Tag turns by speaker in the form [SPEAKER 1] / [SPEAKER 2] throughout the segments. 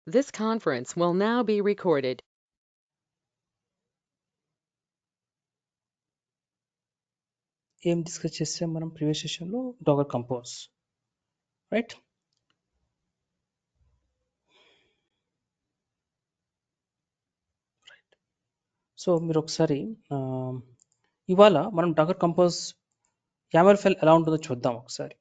[SPEAKER 1] This conference will now be recorded.
[SPEAKER 2] ఏం discuss చేసాం మనం ప్రీవియస్ సెషన్లో? Dagar compose, right? సో మీరు ఒకసారి ఇవాళ మనం డాగర్ కంపోజ్ YAML ఫైల్ ఎలా ఉంటుందో చూద్దాం ఒకసారి.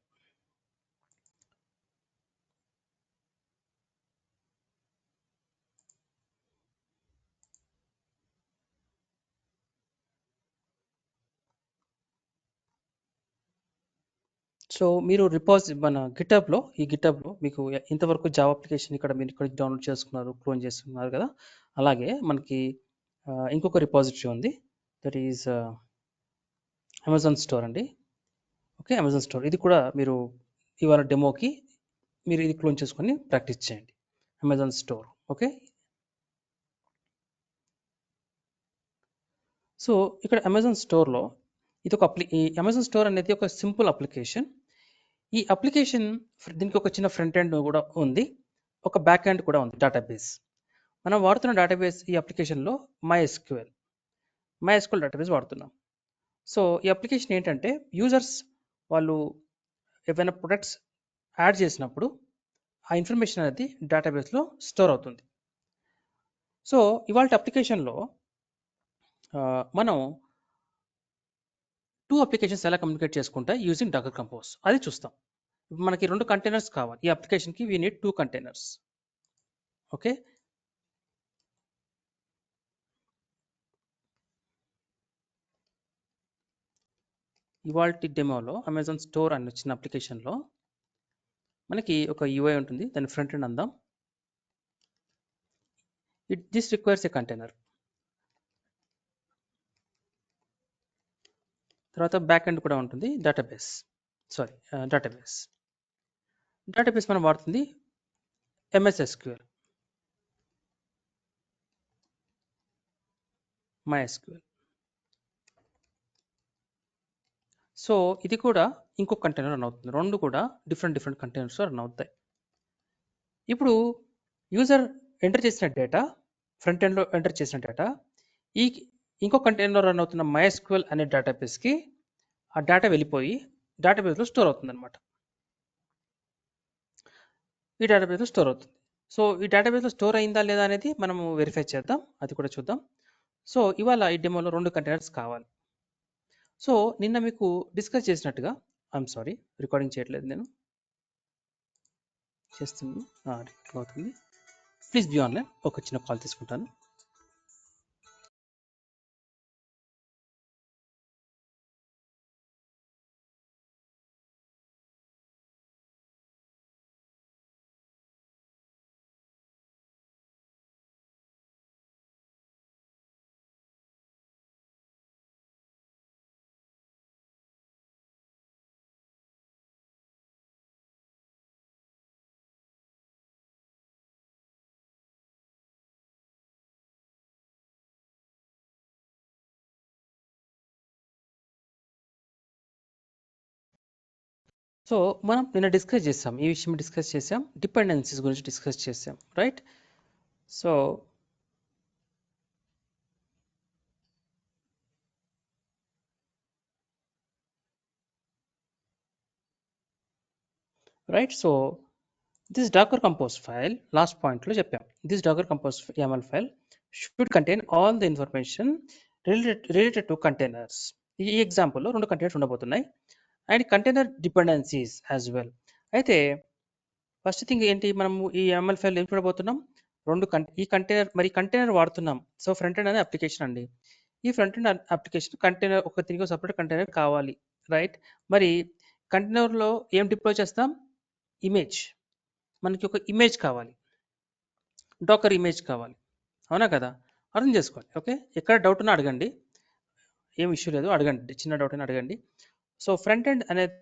[SPEAKER 2] సో మీరు మన గిటబ్లో మీకు ఇంతవరకు జావా అప్లికేషన్ మీరు ఇక్కడ డౌన్లోడ్ చేసుకున్నారు, క్లోన్ చేసుకున్నారు కదా. అలాగే మనకి ఇంకొక రిపాజిటరీ ఉంది, దట్ ఈజ్ అమెజాన్ స్టోర్ అండి. ఓకే, అమెజాన్ స్టోర్ ఇది కూడా మీరు ఇవాళ డెమోకి మీరు ఇది క్లోన్ చేసుకొని ప్రాక్టీస్ చేయండి. Amazon store. ఓకే, సో ఇక్కడ అమెజాన్ స్టోర్లో ఇది ఒక ఈ అమెజాన్ స్టోర్ అనేది ఒక సింపుల్ అప్లికేషన్. ఈ అప్లికేషన్ దీనికి ఒక చిన్న ఫ్రంట్ ఎండ్ కూడా ఉంది, ఒక బ్యాక్ ఎండ్ కూడా ఉంది, డేటాబేస్. మనం వాడుతున్న డేటాబేస్ ఈ అప్లికేషన్లో MySQL డేటాబేస్ వాడుతున్నాం. సో ఈ అప్లికేషన్ ఏంటంటే యూజర్స్ వాళ్ళు ఏవైనా ప్రొడక్ట్స్ యాడ్ చేసినప్పుడు ఆ ఇన్ఫర్మేషన్ అనేది డేటాబేస్లో స్టోర్ అవుతుంది. సో ఇవాళ అప్లికేషన్లో మనం టూ అప్లికేషన్స్ ఎలా కమ్యూనికేట్ చేసుకుంటాయి యూజింగ్ డాకర్ కంపోజ్ అది చూస్తాం. మనకి 2 కంటైనర్స్ కావాలి ఈ అప్లికేషన్కి, వీ నీడ్ 2 కంటైనర్స్. ఓకే, ఇవాళ డెమోలో అమెజాన్ స్టోర్ అని వచ్చిన అప్లికేషన్లో మనకి ఒక UI ఉంటుంది, దాని ఫ్రంట్ ఎండ్ అందాం. This requires a container. తర్వాత బ్యాక్ ఎండ్ కూడా ఉంటుంది, డేటాబేస్. డేటాబేస్ మనం వాడుతుంది MS SQL, MySQL. సో ఇది కూడా ఇంకొక కంటైనర్ రన్ అవుతుంది, రెండు కూడా డిఫరెంట్ కంటైనర్స్ రన్ అవుతాయి. ఇప్పుడు యూజర్ ఎంటర్ చేసిన డేటా, ఫ్రంట్ ఎండ్లో ఎంటర్ చేసిన డేటా ఈ ఇంకో కంటైనర్లో రన్ అవుతున్న MySQL అనే డేటాబేస్కి ఆ డేటా వెళ్ళిపోయి డేటాబేస్లో స్టోర్ అవుతుంది అనమాట. ఈ డేటాబేస్లో స్టోర్ అవుతుంది. సో ఈ డేటాబేస్లో స్టోర్ అయిందా లేదా అనేది మనము వెరిఫై చేద్దాం, అది కూడా చూద్దాం. సో ఇవాళ ఈ డెమోలో 2 కంటైనర్స్ కావాలి. సో నిన్న మీకు డిస్కస్ చేసినట్టుగా, ఐఎమ్ సారీ రికార్డింగ్ చేయట్లేదు, నేను చేస్తున్నాను, అవుతుంది. ప్లీజ్ బీ ఆన్లైన్, ఒక చిన్న కాల్ తీసుకుంటాను. సో మనం నిన్న డిస్కస్ చేసాం, ఈ విషయం డిస్కస్ చేసాం, డిపెండెన్సీస్ గురించి డిస్కస్ చేసాం, right? So this Docker Compose file, last పాయింట్లో చెప్పాం, this Docker Compose YAML file should contain all the information related to containers. ఈ ఎగ్జాంపుల్లో 2 కంటైనర్స్ ఉండబోతున్నాయి and container dependencies as well. అయితే ఫస్ట్ థింగ్ ఏంటి, మనము ఈ YAML ఫైల్ ఏం చూడబోతున్నాం, ఈ కంటైనర్ వాడుతున్నాం. సో ఫ్రంట్ ఎండ్ అనే అప్లికేషన్ అండి, ఈ ఫ్రంట్ ఎండ్ అప్లికేషన్ కంటైనర్ ఒక తిరిగి సపరేట్ కంటైనర్ కావాలి, రైట్? మరి కంటైనర్లో ఏం డిప్లాయ్ చేస్తాం, ఇమేజ్. మనకి ఒక ఇమేజ్ కావాలి, డాకర్ ఇమేజ్ కావాలి, అవునా కదా? అర్థం చేసుకోండి. ఓకే, ఎక్కడ డౌట్ ఉన్నా అడగండి, ఏం ఇష్యూ లేదు, అడగండి, చిన్న డౌట్ అయినా అడగండి. సో ఫ్రంట్ ఎండ్ అనేది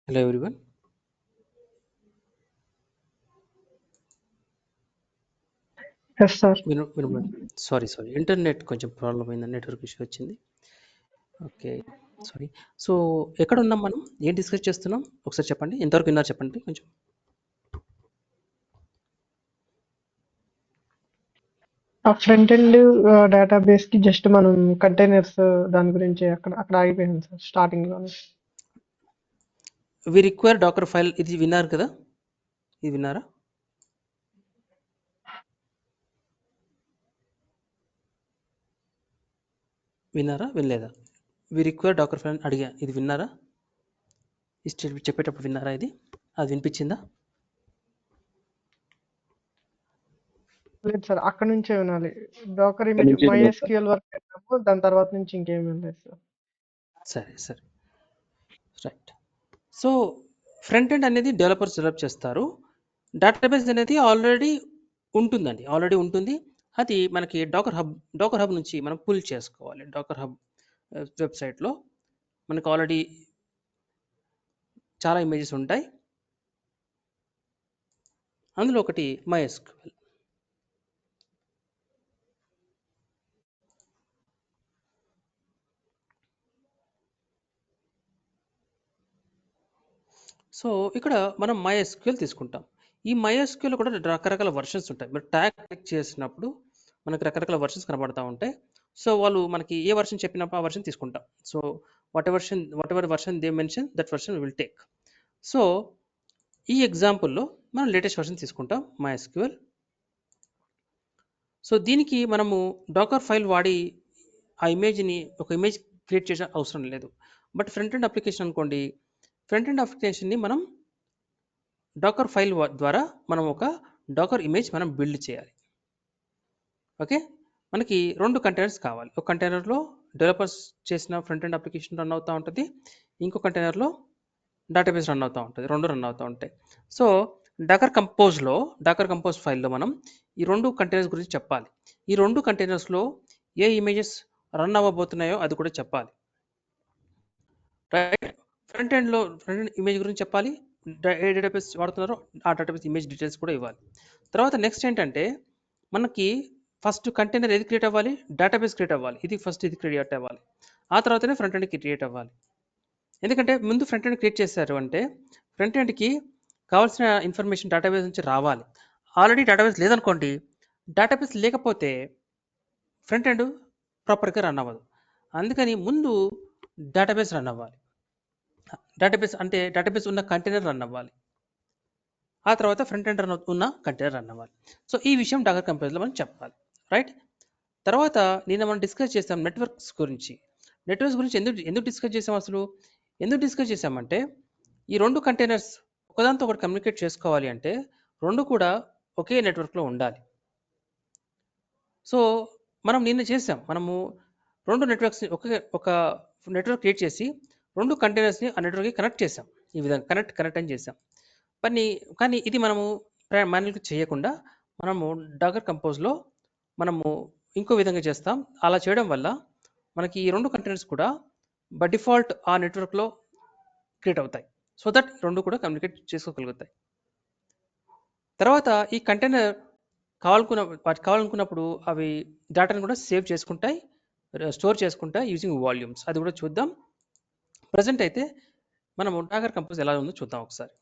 [SPEAKER 2] Hello everyone.
[SPEAKER 3] Yes sir.
[SPEAKER 2] Sorry internet కొంచెం ప్రాబ్లం అయింది, నెట్వర్క్ ఇష్యూ వచ్చింది. Okay, sorry. సో ఎక్కడ ఉన్నాం మనం, ఏం డిస్కస్ చేస్తున్నాం ఒకసారి చెప్పండి, ఎంతవరకు విన్నారు చెప్పండి కొంచెం.
[SPEAKER 3] ఆ ఫ్రంట్ ఎండ్ డేటాబేస్ కి జస్ట్ మనం కంటైనర్స్ దాని గురించి అక్కడ ఆగిపోయాం సార్ స్టార్టింగ్ లో.
[SPEAKER 2] వి రిక్వైర్ డాకర్ ఫైల్, ఇది విన్నారు కదా, ఇది విన్నారా? వినలేదా? వి రిక్వైర్ డాకర్ ఫైల్ అడిగా, ఇది విన్నారా? ఈ స్టేట్మెంట్ చెప్పేటప్పుడు విన్నారా? అది వినిపించిందా?
[SPEAKER 3] లేదు సార్, అక్కడ నుంచే వినాలి. డాకర్ ఇమేజ్ MySQL వరకు వెళ్ళాము, దాని తర్వాత నుంచి ఇంకేం వినలేదు సార్.
[SPEAKER 2] సరే రైట్. సో ఫ్రంట్ ఎండ్ అనేది డెవలపర్స్ డెవలప్ చేస్తారు, డేటాబేస్ అనేది ఆల్రెడీ ఉంటుంది. అది మనకి డాకర్ హబ్ నుంచి మనం పుల్ చేసుకోవాలి. డాకర్ హబ్ వెబ్సైట్లో మనకు ఆల్రెడీ చాలా ఇమేజెస్ ఉంటాయి, అందులో ఒకటి MySQL. సో ఇక్కడ మనం MySQL తీసుకుంటాం. ఈ MySQL కూడా రకరకాల వర్షన్స్ ఉంటాయి. మీరు ట్యాగ్ క్లిక్ చేసినప్పుడు మనకు రకరకాల వర్షన్స్ కనబడతా ఉంటాయి. సో వాళ్ళు మనకి ఏ వర్షన్ చెప్పినప్పుడు ఆ వర్షన్ తీసుకుంటాం. So what ever version they mention, that version will take. So ఈ ఎగ్జాంపుల్లో మనం లేటెస్ట్ వర్షన్ తీసుకుంటాం MySQL. సో దీనికి మనము డాకర్ ఫైల్ వాడి ఆ ఒక ఇమేజ్ క్రియేట్ చేసిన అవసరం లేదు. బట్ ఫ్రంట్ ఎండ్ అప్లికేషన్ అనుకోండి, ఫ్రంట్ ఎండ్ అప్లికేషన్ని మనం డాకర్ ఫైల్ ద్వారా మనం ఒక డాకర్ ఇమేజ్ మనం బిల్డ్ చేయాలి. ఓకే, మనకి 2 కంటైనర్స్ కావాలి. ఒక కంటైనర్లో డెవలపర్స్ చేసిన ఫ్రంట్ ఎండ్ అప్లికేషన్ రన్ అవుతూ ఉంటుంది, ఇంకో కంటైనర్లో డేటాబేస్ రన్ అవుతూ ఉంటుంది, 2 రన్ అవుతూ ఉంటాయి. సో డాకర్ కంపోజ్ ఫైల్లో మనం ఈ 2 కంటైనర్స్ గురించి చెప్పాలి. ఈ 2 కంటైనర్స్లో ఏ ఇమేజెస్ రన్ అవ్వబోతున్నాయో అది కూడా చెప్పాలి. రైట్, ఫ్రంట్ ఎండ్ ఇమేజ్ గురించి చెప్పాలి, ఏ డేటాబేస్ వాడుతున్నారో ఆ డేటాబేస్ ఇమేజ్ డీటెయిల్స్ కూడా ఇవ్వాలి. తర్వాత నెక్స్ట్ ఏంటంటే మనకి ఫస్ట్ కంటైనర్ ఏది క్రియేట్ అవ్వాలి, డేటాబేస్ క్రియేట్ అవ్వాలి. ఇది క్రియేట్ అవ్వాలి, ఆ తర్వాతనే ఫ్రంట్ ఎండ్కి క్రియేట్ అవ్వాలి. ఎందుకంటే ముందు ఫ్రంట్ ఎండ్ క్రియేట్ చేశారు అంటే ఫ్రంట్ ఎండ్కి కావాల్సిన ఇన్ఫర్మేషన్ డేటాబేస్ నుంచి రావాలి. ఆల్రెడీ డేటాబేస్ లేదనుకోండి, డేటాబేస్ లేకపోతే ఫ్రంట్ ఎండ్ ప్రాపర్గా రన్ అవ్వదు. అందుకని ముందు డేటాబేస్ రన్ అవ్వాలి. డేటాబేస్ ఉన్న కంటైనర్ రన్ అవ్వాలి, ఆ తర్వాత ఫ్రంట్ ఎండ్ ఉన్న కంటైనర్ రన్ అవ్వాలి. సో ఈ విషయం డాకర్ కంపోజ్లో మనం చెప్పాలి. రైట్, తర్వాత నిన్న మనం డిస్కస్ చేసాం నెట్వర్క్స్ గురించి. ఎందుకు డిస్కస్ చేసాం అసలు? ఎందుకు డిస్కస్ చేసామంటే ఈ 2 కంటైనర్స్ ఒకదాంతో ఒకటి కమ్యూనికేట్ చేసుకోవాలి అంటే 2 కూడా ఒకే నెట్వర్క్లో ఉండాలి. సో మనం నిన్న చేసాం, మనము 2 నెట్వర్క్స్ని ఒక నెట్వర్క్ క్రియేట్ చేసి 2 కంటైనర్స్ని ఆ నెట్వర్క్కి కనెక్ట్ చేసాం. ఈ విధంగా కనెక్ట్ అని చేసాం. కానీ ఇది మనము మాన్యువల్గా చేయకుండా మనము డాకర్ కంపోజ్లో మనము ఇంకో విధంగా చేస్తాం. అలా చేయడం వల్ల మనకి ఈ 2 కంటైనర్స్ కూడా బై డిఫాల్ట్ ఆ నెట్వర్క్లో క్రియేట్ అవుతాయి. సో దట్ 2 కూడా కమ్యూనికేట్ చేసుకోగలుగుతాయి. తర్వాత ఈ కంటైనర్ కావాలనుకున్నప్పుడు అవి డేటాను కూడా సేవ్ చేసుకుంటాయి, స్టోర్ చేసుకుంటాయి యూజింగ్ వాల్యూమ్స్. అది కూడా చూద్దాం. ప్రజెంట్ అయితే మనము డాకర్ కంపోజ్ ఎలా ఉందో చూద్దాం ఒకసారి.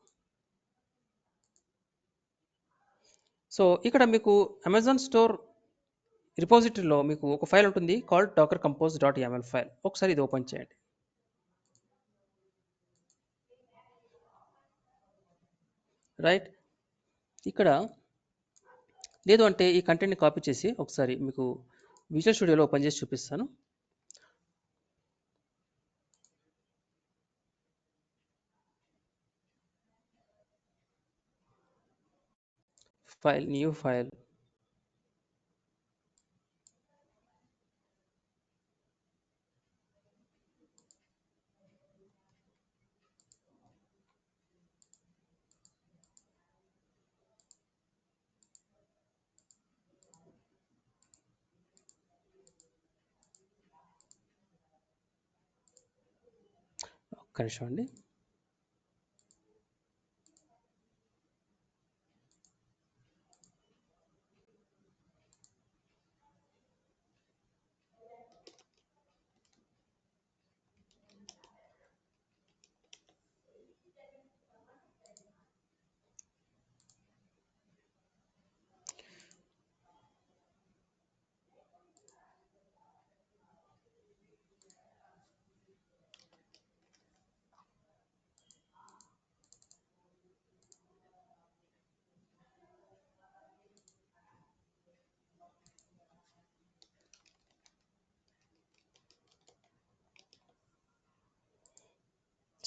[SPEAKER 2] సో ఇక్కడ మీకు అమెజాన్ స్టోర్ రిపోజిటరీలో మీకు ఒక ఫైల్ ఉంటుంది called Docker Compose .yaml file. ఒకసారి ఇది ఓపెన్ చేయండి. రైట్, ఇక్కడ లేదు అంటే ఈ కంటెంట్ని కాపీ చేసి ఒకసారి మీకు విజువల్ స్టూడియోలో ఓపెన్ చేసి చూపిస్తాను. ఫైల్, న్యూ ఫైల్, ఒక్క నిమిషం అండి.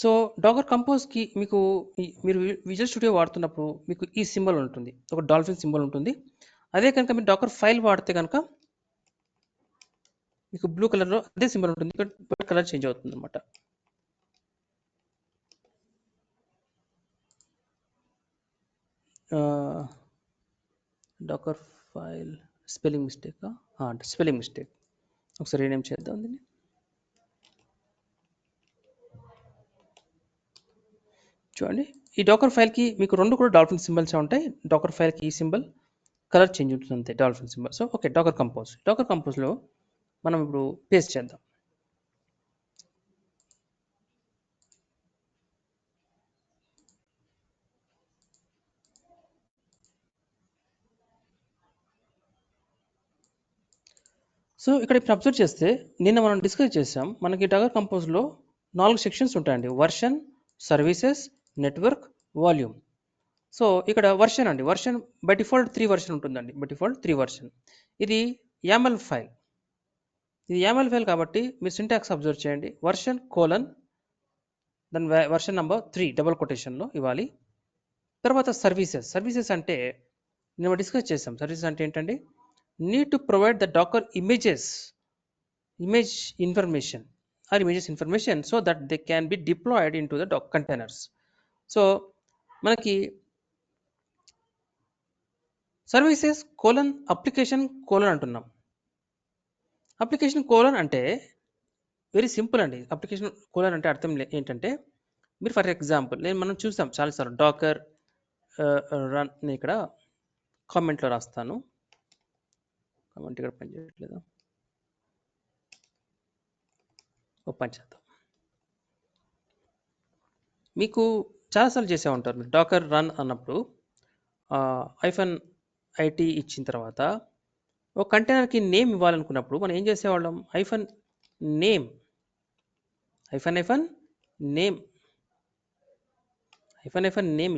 [SPEAKER 2] సో డాకర్ కంపోజ్కి మీకు మీరు విజువల్ స్టూడియో వాడుతున్నప్పుడు మీకు ఈ సింబల్ ఉంటుంది, ఒక డాల్ఫిన్ సింబల్ ఉంటుంది. అదే కనుక మీరు డాకర్ ఫైల్ వాడితే కనుక మీకు బ్లూ కలర్లో అదే సింబల్ ఉంటుంది, బట్ కలర్ చేంజ్ అవుతుంది అనమాట. డాకర్ ఫైల్ స్పెల్లింగ్ మిస్టేకా? Spelling mistake. ఒకసారి రీనేమ్ చేద్దాం దీన్ని. చూడండి, ఈ డాకర్ ఫైల్కి మీకు రెండు కూడా డాల్ఫిన్ సింబల్స్ ఉంటాయి. డాకర్ ఫైల్కి ఈ సింబల్, కలర్ చేంజ్ ఉంటుంది అంతే, dolphin symbol. So okay, Docker కంపోజ్లో మనం ఇప్పుడు పేస్ట్ చేద్దాం. సో ఇక్కడ ఇప్పుడు అబ్జర్వ్ చేస్తే నిన్న మనం డిస్కస్ చేసాం, మనకి డాకర్ కంపోజ్లో 4 సెక్షన్స్ ఉంటాయండి: version, services, network, volume. So ఇక్కడ వర్షన్ అండి, వర్షన్ బై డిఫాల్ట్ 3 వర్షన్ ఉంటుందండి, బై డిఫాల్ట్ 3 వర్షన్. ఇది YAML ఫైల్, ఇది YAML ఫైల్ కాబట్టి మీరు సింటాక్స్ అబ్జర్వ్ చేయండి. వర్షన్ కోలన్ దాని వర్షన్ నెంబర్ 3 డబుల్ కొటేషన్లో ఇవ్వాలి. తర్వాత సర్వీసెస్ అంటే నేను డిస్కస్ చేసాం. సర్వీసెస్ అంటే ఏంటంటే need to provide the Docker image information or images information so that they can be deployed into the Docker containers. So మనకి సర్వీసెస్ కోలన్ అప్లికేషన్ కోలన్ అంటున్నాం. Application colon అంటే వెరీ సింపుల్ అండి. Application colon అంటే అర్థం ఏంటంటే, మీరు for example మనం చూసాం చాలాసార్లు డాకర్ రన్. నేను ఇక్కడ కామెంట్లో రాస్తాను, కామెంట్ ఇక్కడ పని చేయట్లేదు, ఓపెన్ చేద్దాం. మీకు చాలాసార్లు చేసే ఉంటారు, మీరు డాకర్ రన్ అన్నప్పుడు -IT ఇచ్చిన తర్వాత ఒక కంటైనర్కి నేమ్ ఇవ్వాలనుకున్నప్పుడు మనం ఏం చేసేవాళ్ళం, -నేమ్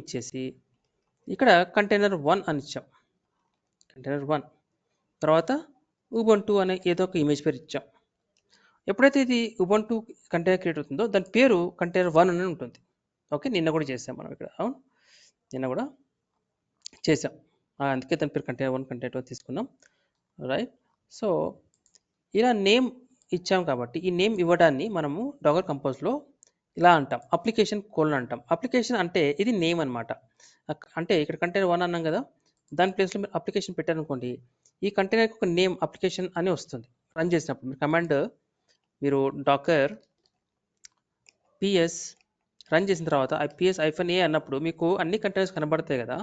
[SPEAKER 2] ఇచ్చేసి ఇక్కడ కంటైనర్ 1 అని ఇచ్చాం. కంటైనర్ 1 తర్వాత ఉబంటు అనే ఏదో ఒక ఇమేజ్ పేరు ఇచ్చాం. ఎప్పుడైతే ఇది ఉబంటు కంటైనర్ క్రియేట్ అవుతుందో దాని పేరు కంటైనర్ 1 అని ఉంటుంది. ఓకే, నిన్న కూడా చేసాం మనం ఇక్కడ, అవును నిన్న కూడా చేసాం, అందుకే దాని పేరు కంటైనర్ 1 కంటైనర్ 1 తీసుకున్నాం, రైట్. సో ఇలా నేమ్ ఇచ్చాం కాబట్టి ఈ నేమ్ ఇవ్వడాన్ని మనము డాకర్ కంపోజ్లో ఇలా అంటాం, అప్లికేషన్ కోలన్ అంటాం. అప్లికేషన్ అంటే ఇది నేమ్ అనమాట. అంటే ఇక్కడ కంటైనర్ 1 అన్నాం కదా, దాని ప్లేస్లో మీరు అప్లికేషన్ పెట్టారనుకోండి, ఈ కంటైనర్కి ఒక నేమ్ అప్లికేషన్ అని వస్తుంది. రన్ చేసినప్పుడు మీరు కమాండ్ మీరు డాకర్ పిఎస్ రన్ చేసిన తర్వాత PS -A అన్నప్పుడు మీకు అన్ని కంటైనర్స్ కనబడతాయి కదా.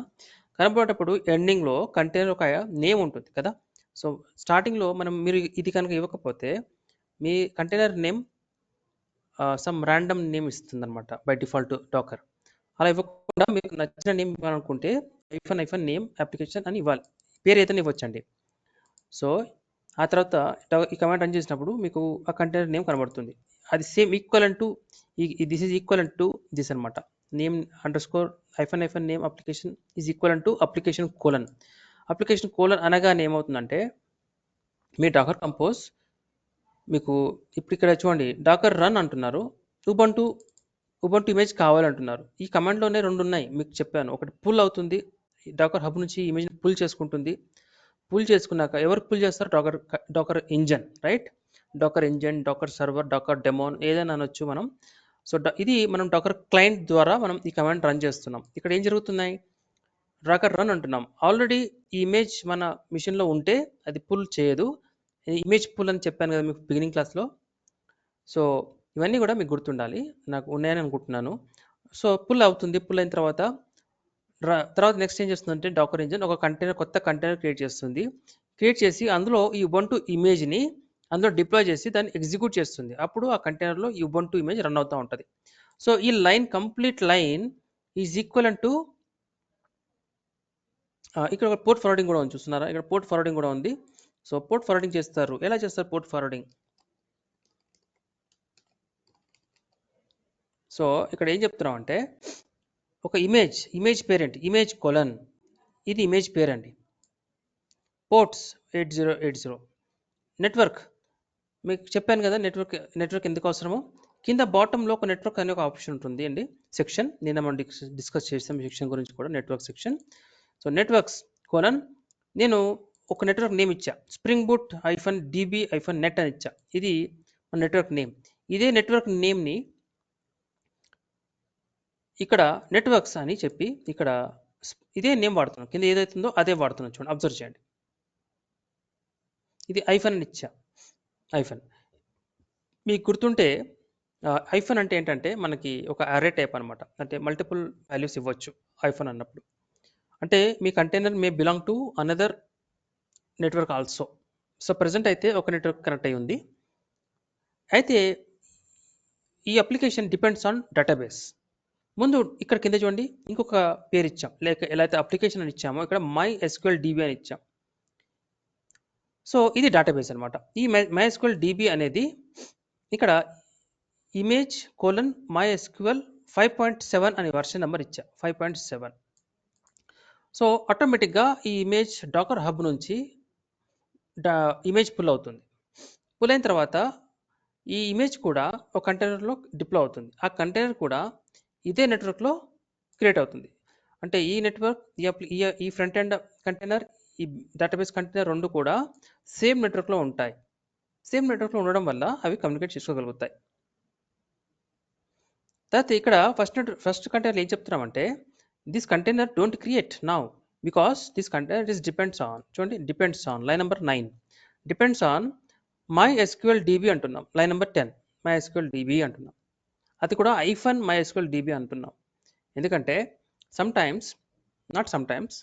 [SPEAKER 2] కనబడేటప్పుడు ఎండింగ్లో కంటైనర్ ఒక నేమ్ ఉంటుంది కదా. సో స్టార్టింగ్లో మీరు ఇది కనుక ఇవ్వకపోతే మీ container name some random name ఇస్తుంది అనమాట బై డిఫాల్ట్ డాకర్. అలా ఇవ్వకుండా మీకు నచ్చిన నేమ్ ఇవ్వాలనుకుంటే -నేమ్ అప్లికేషన్ అని ఇవ్వాలి, పేరు ఏదైనా ఇవ్వచ్చండి. సో ఆ తర్వాత ఈ కమాండ్ రన్ చేసినప్పుడు మీకు ఆ కంటైనర్ నేమ్ కనబడుతుంది. అది same equivalent to this is equivalent to this అనమాట. Name _ name application is equivalent to application colon. Application colon అనగానే ఏమవుతుందంటే మీ డాకర్ కంపోజ్ మీకు ఇప్పుడు ఇక్కడ చూడండి, డాకర్ రన్ అంటున్నారు, ఉబంటు ఇమేజ్ కావాలంటున్నారు. ఈ కమాండ్లోనే 2 ఉన్నాయి మీకు చెప్పాను. ఒకటి పుల్ అవుతుంది, డాకర్ హబ్ నుంచి ఇమేజ్ పుల్ చేసుకుంటుంది. పుల్ చేసుకున్నాక ఎవరు పుల్ చేస్తారు, Docker engine, right. Docker engine, Docker server, Docker daemon ఏదైనా అనొచ్చు మనం. సో ఇది మనం డాకర్ క్లయింట్ ద్వారా మనం ఈ కమాండ్ రన్ చేస్తున్నాం. ఇక్కడ ఏం జరుగుతున్నాయి, డాకర్ రన్ అంటున్నాం, ఆల్రెడీ ఈ ఇమేజ్ మన మిషన్లో ఉంటే అది పుల్ చేయదు. ఇమేజ్ పుల్ అని చెప్పాను కదా మీకు బిగినింగ్ క్లాస్లో. సో ఇవన్నీ కూడా మీకు గుర్తుండాలి, నాకు ఉన్నాయని అనుకుంటున్నాను. సో పుల్ అవుతుంది, పుల్ అయిన తర్వాత నెక్స్ట్ ఏం చేస్తుందంటే డాకర్ ఇంజన్ ఒక కొత్త కంటైనర్ క్రియేట్ చేస్తుంది. క్రియేట్ చేసి అందులో ఈ ఉబంటు ఇమేజ్ని అందులో డిప్లాయ్ చేసి దాన్ని ఎగ్జిక్యూట్ చేస్తుంది. అప్పుడు ఆ కంటైనర్లో ఈ ఉబంటు ఇమేజ్ రన్ అవుతూ ఉంటుంది. సో ఈ line, complete line is equivalent to ఇక్కడ ఒక పోర్ట్ ఫార్వర్డింగ్ కూడా ఉంది, చూస్తున్నారా, ఇక్కడ పోర్ట్ ఫార్వర్డింగ్ కూడా ఉంది. సో పోర్ట్ ఫార్వర్డింగ్ చేస్తారు, ఎలా చేస్తారు పోర్ట్ ఫార్వర్డింగ్. సో ఇక్కడ ఏం చెప్తున్నాం అంటే ఒక ఇమేజ్ పేరెంట్ ఇమేజ్ కోలన్, ఇది ఇమేజ్ పేరు అండి. పోర్ట్స్ 8080. నెట్వర్క్ మీకు చెప్పాను కదా, నెట్వర్క్ ఎందుకు అవసరమో. కింద బాటంలో ఒక నెట్వర్క్ అనే ఒక ఆప్షన్ ఉంటుంది అండి, సెక్షన్. నిన్న మనం డిస్కస్ చేసాం సెక్షన్ గురించి కూడా, network section. So networks colon, నేను ఒక నెట్వర్క్ నేమ్ ఇచ్చా, స్ప్రింగ్ బూట్ -db-net అని ఇచ్చా. ఇది మన నెట్వర్క్ నేమ్. ఇదే నెట్వర్క్ నేమ్ని ఇక్కడ నెట్వర్క్స్ అని చెప్పి ఇక్కడ ఇదే నేమ్ వాడుతున్నాం, కింద ఏదైతుందో అదే వాడుతున్నాం. చూడండి, అబ్జర్వ్ చేయండి. ఇది ఐఫన్ అని ఇచ్చా, ఐఫన్. మీకు గుర్తుంటే ఐఫన్ అంటే ఏంటంటే మనకి ఒక అరే టైప్ అనమాట, అంటే మల్టిపుల్ వాల్యూస్ ఇవ్వచ్చు ఐఫన్ అన్నప్పుడు. అంటే మీ container may belong to another network also. So present అయితే ఒక నెట్వర్క్ కనెక్ట్ అయి ఉంది. అయితే ఈ అప్లికేషన్ డిపెండ్స్ ఆన్ డేటాబేస్. ముందు ఇక్కడ కింద చూడండి, ఇంకొక పేరు ఇచ్చాం, లేక ఎలా అయితే అప్లికేషన్ అని ఇచ్చామో ఇక్కడ MySQL DB అని ఇచ్చాం. సో ఇది డేటాబేస్ అనమాట. ఈ MySQL DB అనేది ఇక్కడ image:MySQL 5.7 అనే వర్షన్ నెంబర్ ఇచ్చా, 5.7. సో ఆటోమేటిక్గా ఈ ఇమేజ్ డాకర్ హబ్ నుంచి ఇమేజ్ పుల్ అవుతుంది. పుల్ అయిన తర్వాత ఈ ఇమేజ్ కూడా ఒక కంటైనర్లో డిప్లో అవుతుంది. ఆ కంటైనర్ కూడా ఇదే నెట్వర్క్లో క్రియేట్ అవుతుంది. అంటే ఈ నెట్వర్క్, ఈ ఫ్రంట్ ఎండ్ కంటైనర్, ఈ డేటాబేస్ కంటైనర్ రెండు కూడా సేమ్ నెట్వర్క్లో ఉంటాయి. సేమ్ నెట్వర్క్లో ఉండడం వల్ల అవి కమ్యూనికేట్ చేసుకోగలుగుతాయి. తర్వాత ఇక్కడ ఫస్ట్ కంటైనర్ ఏం చెప్తున్నామంటే, this container don't create now because this container is depends on, చూడండి, depends on line number 9, depends on MySQL DB అంటున్నాం. లైన్ నెంబర్ 10 MySQL DB అంటున్నాం. అది కూడా -MySQL DB అంటున్నాం. ఎందుకంటే sometimes, not sometimes,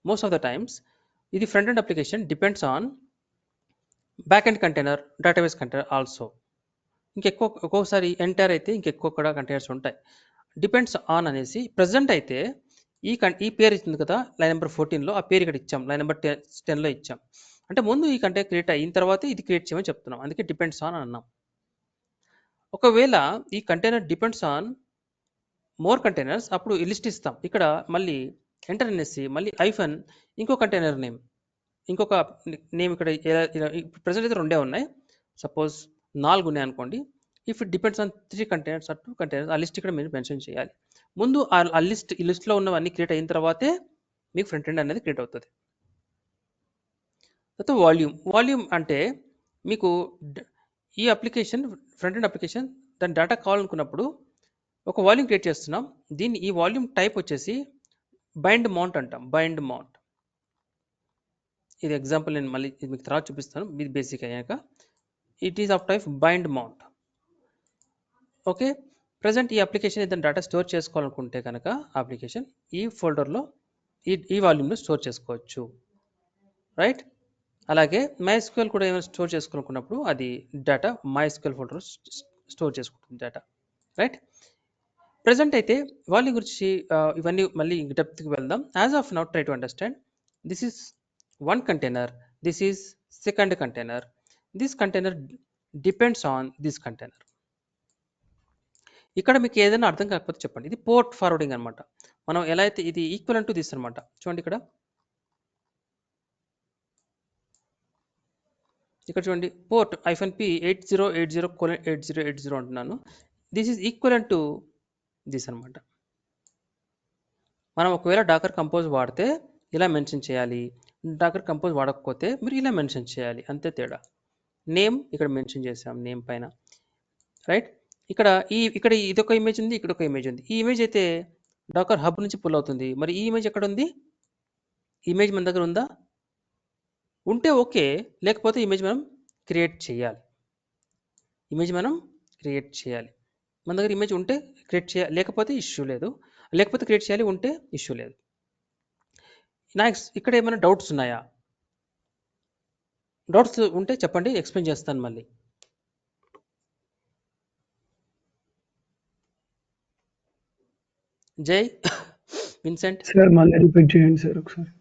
[SPEAKER 2] most of the times ఇది front end application depends on back end container, database container also. ఒక్కొక్కసారి entire అయితే ఇంకెక్కువ కూడా కంటైనర్స్ ఉంటాయి. డిపెండ్స్ ఆన్ అనేసి ప్రజెంట్ అయితే ఈ పేరు ఇచ్చింది కదా లైన్ నెంబర్ 14లో, ఆ పేరు ఇక్కడ ఇచ్చాం, లైన్ నెంబర్ 10లో ఇచ్చాం. అంటే ముందు ఈ కంటైనర్ క్రియేట్ అయిన తర్వాత ఇది క్రియేట్ చేయమని చెప్తున్నాం, అందుకే డిపెండ్స్ ఆన్ అని అన్నాం. ఒకవేళ ఈ container depends on more containers, అప్పుడు ఈ లిస్ట్ ఇస్తాం. ఇక్కడ మళ్ళీ ఎంటర్ అనేసి మళ్ళీ ఐఫన్ ఇంకో కంటైనర్ నేమ్, ఇంకొక నేమ్ ఇక్కడ ప్రజెంట్ అయితే 2 ఉన్నాయి, సపోజ్ 4 ఉన్నాయి అనుకోండి. If it depends on 3 containers or 2 containers, ఆ లిస్ట్ ఇక్కడ మీరు మెన్షన్ చేయాలి. ముందు ఈ లిస్ట్లో ఉన్నవన్నీ క్రియేట్ అయిన తర్వాతే మీకు ఫ్రంట్ ఎండ్ అనేది క్రియేట్ అవుతుంది. తర్వాత వాల్యూమ్ అంటే మీకు ఈ అప్లికేషన్, ఫ్రంట్ ఎండ్ అప్లికేషన్, దాని డేటా కావాలనుకున్నప్పుడు ఒక వాల్యూమ్ క్రియేట్ చేస్తున్నాం. ఈ వాల్యూమ్ టైప్ వచ్చేసి బైండ్ మౌంట్ అంటాం, బైండ్ మౌంట్. ఇది ఎగ్జాంపుల్ నేను మళ్ళీ మీకు తర్వాత చూపిస్తాను, ఇది బేసిక్ అయ్యాక. It is of type bind mount. Okay, present ఈ అప్లికేషన్ ఏదైనా డేటా స్టోర్ చేసుకోవాలనుకుంటే కనుక అప్లికేషన్ ఈ ఫోల్డర్లో ఈ వాల్యూమ్లో స్టోర్ చేసుకోవచ్చు, రైట్. అలాగే MySQL కూడా ఏమైనా స్టోర్ చేసుకోవాలనుకున్నప్పుడు అది డేటా MySQL ఫోల్డర్లో స్టోర్ చేసుకుంటుంది డేటా, రైట్. ప్రజెంట్ అయితే వాల్యూమ్ గురించి ఇవన్నీ మళ్ళీ డెప్త్కి వెళ్దాం. As of now try to understand, this is one container, this is second container, this container depends on this container. ఇక్కడ మీకు ఏదైనా అర్థం కాకపోతే చెప్పండి. ఇది పోర్ట్ ఫార్వర్డింగ్ అనమాట. మనం ఎలా అయితే ఇది ఈక్వలెంట్ టు దిస్ అనమాట. చూడండి ఇక్కడ చూడండి, పోర్ట్ -p 8080:8080 అంటున్నాను. This is equivalent to this అనమాట. మనం ఒకవేళ డాకర్ కంపోజ్ వాడితే ఇలా మెన్షన్ చేయాలి, డాకర్ కంపోజ్ వాడకపోతే మీరు ఇలా మెన్షన్ చేయాలి, అంతే తేడా. నేమ్ ఇక్కడ మెన్షన్ చేసాం, నేమ్ పైన, రైట్. ఇక్కడ ఇదొక ఇమేజ్ ఉంది, ఇక్కడ ఒక ఇమేజ్ ఉంది. ఈ ఇమేజ్ అయితే డాకర్ హబ్ నుంచి పుల్ అవుతుంది. మరి ఈ ఇమేజ్ ఎక్కడ ఉంది? ఇమేజ్ మన దగ్గర ఉందా? ఉంటే ఓకే, లేకపోతే ఇమేజ్ మనం క్రియేట్ చేయాలి. మన దగ్గర ఇమేజ్ ఉంటే క్రియేట్ చేయాలి, లేకపోతే ఇష్యూ లేదు. లేకపోతే క్రియేట్ చేయాలి, ఉంటే ఇష్యూ లేదు. నెక్స్ట్ ఇక్కడ ఏమైనా డౌట్స్ ఉన్నాయా? డౌట్స్ ఉంటే చెప్పండి, ఎక్స్ప్లెయిన్ చేస్తాను మళ్ళీ. జై విన్సెంట్
[SPEAKER 4] సార్, మళ్ళీ రిపీట్ చేయండి సార్ ఒకసారి.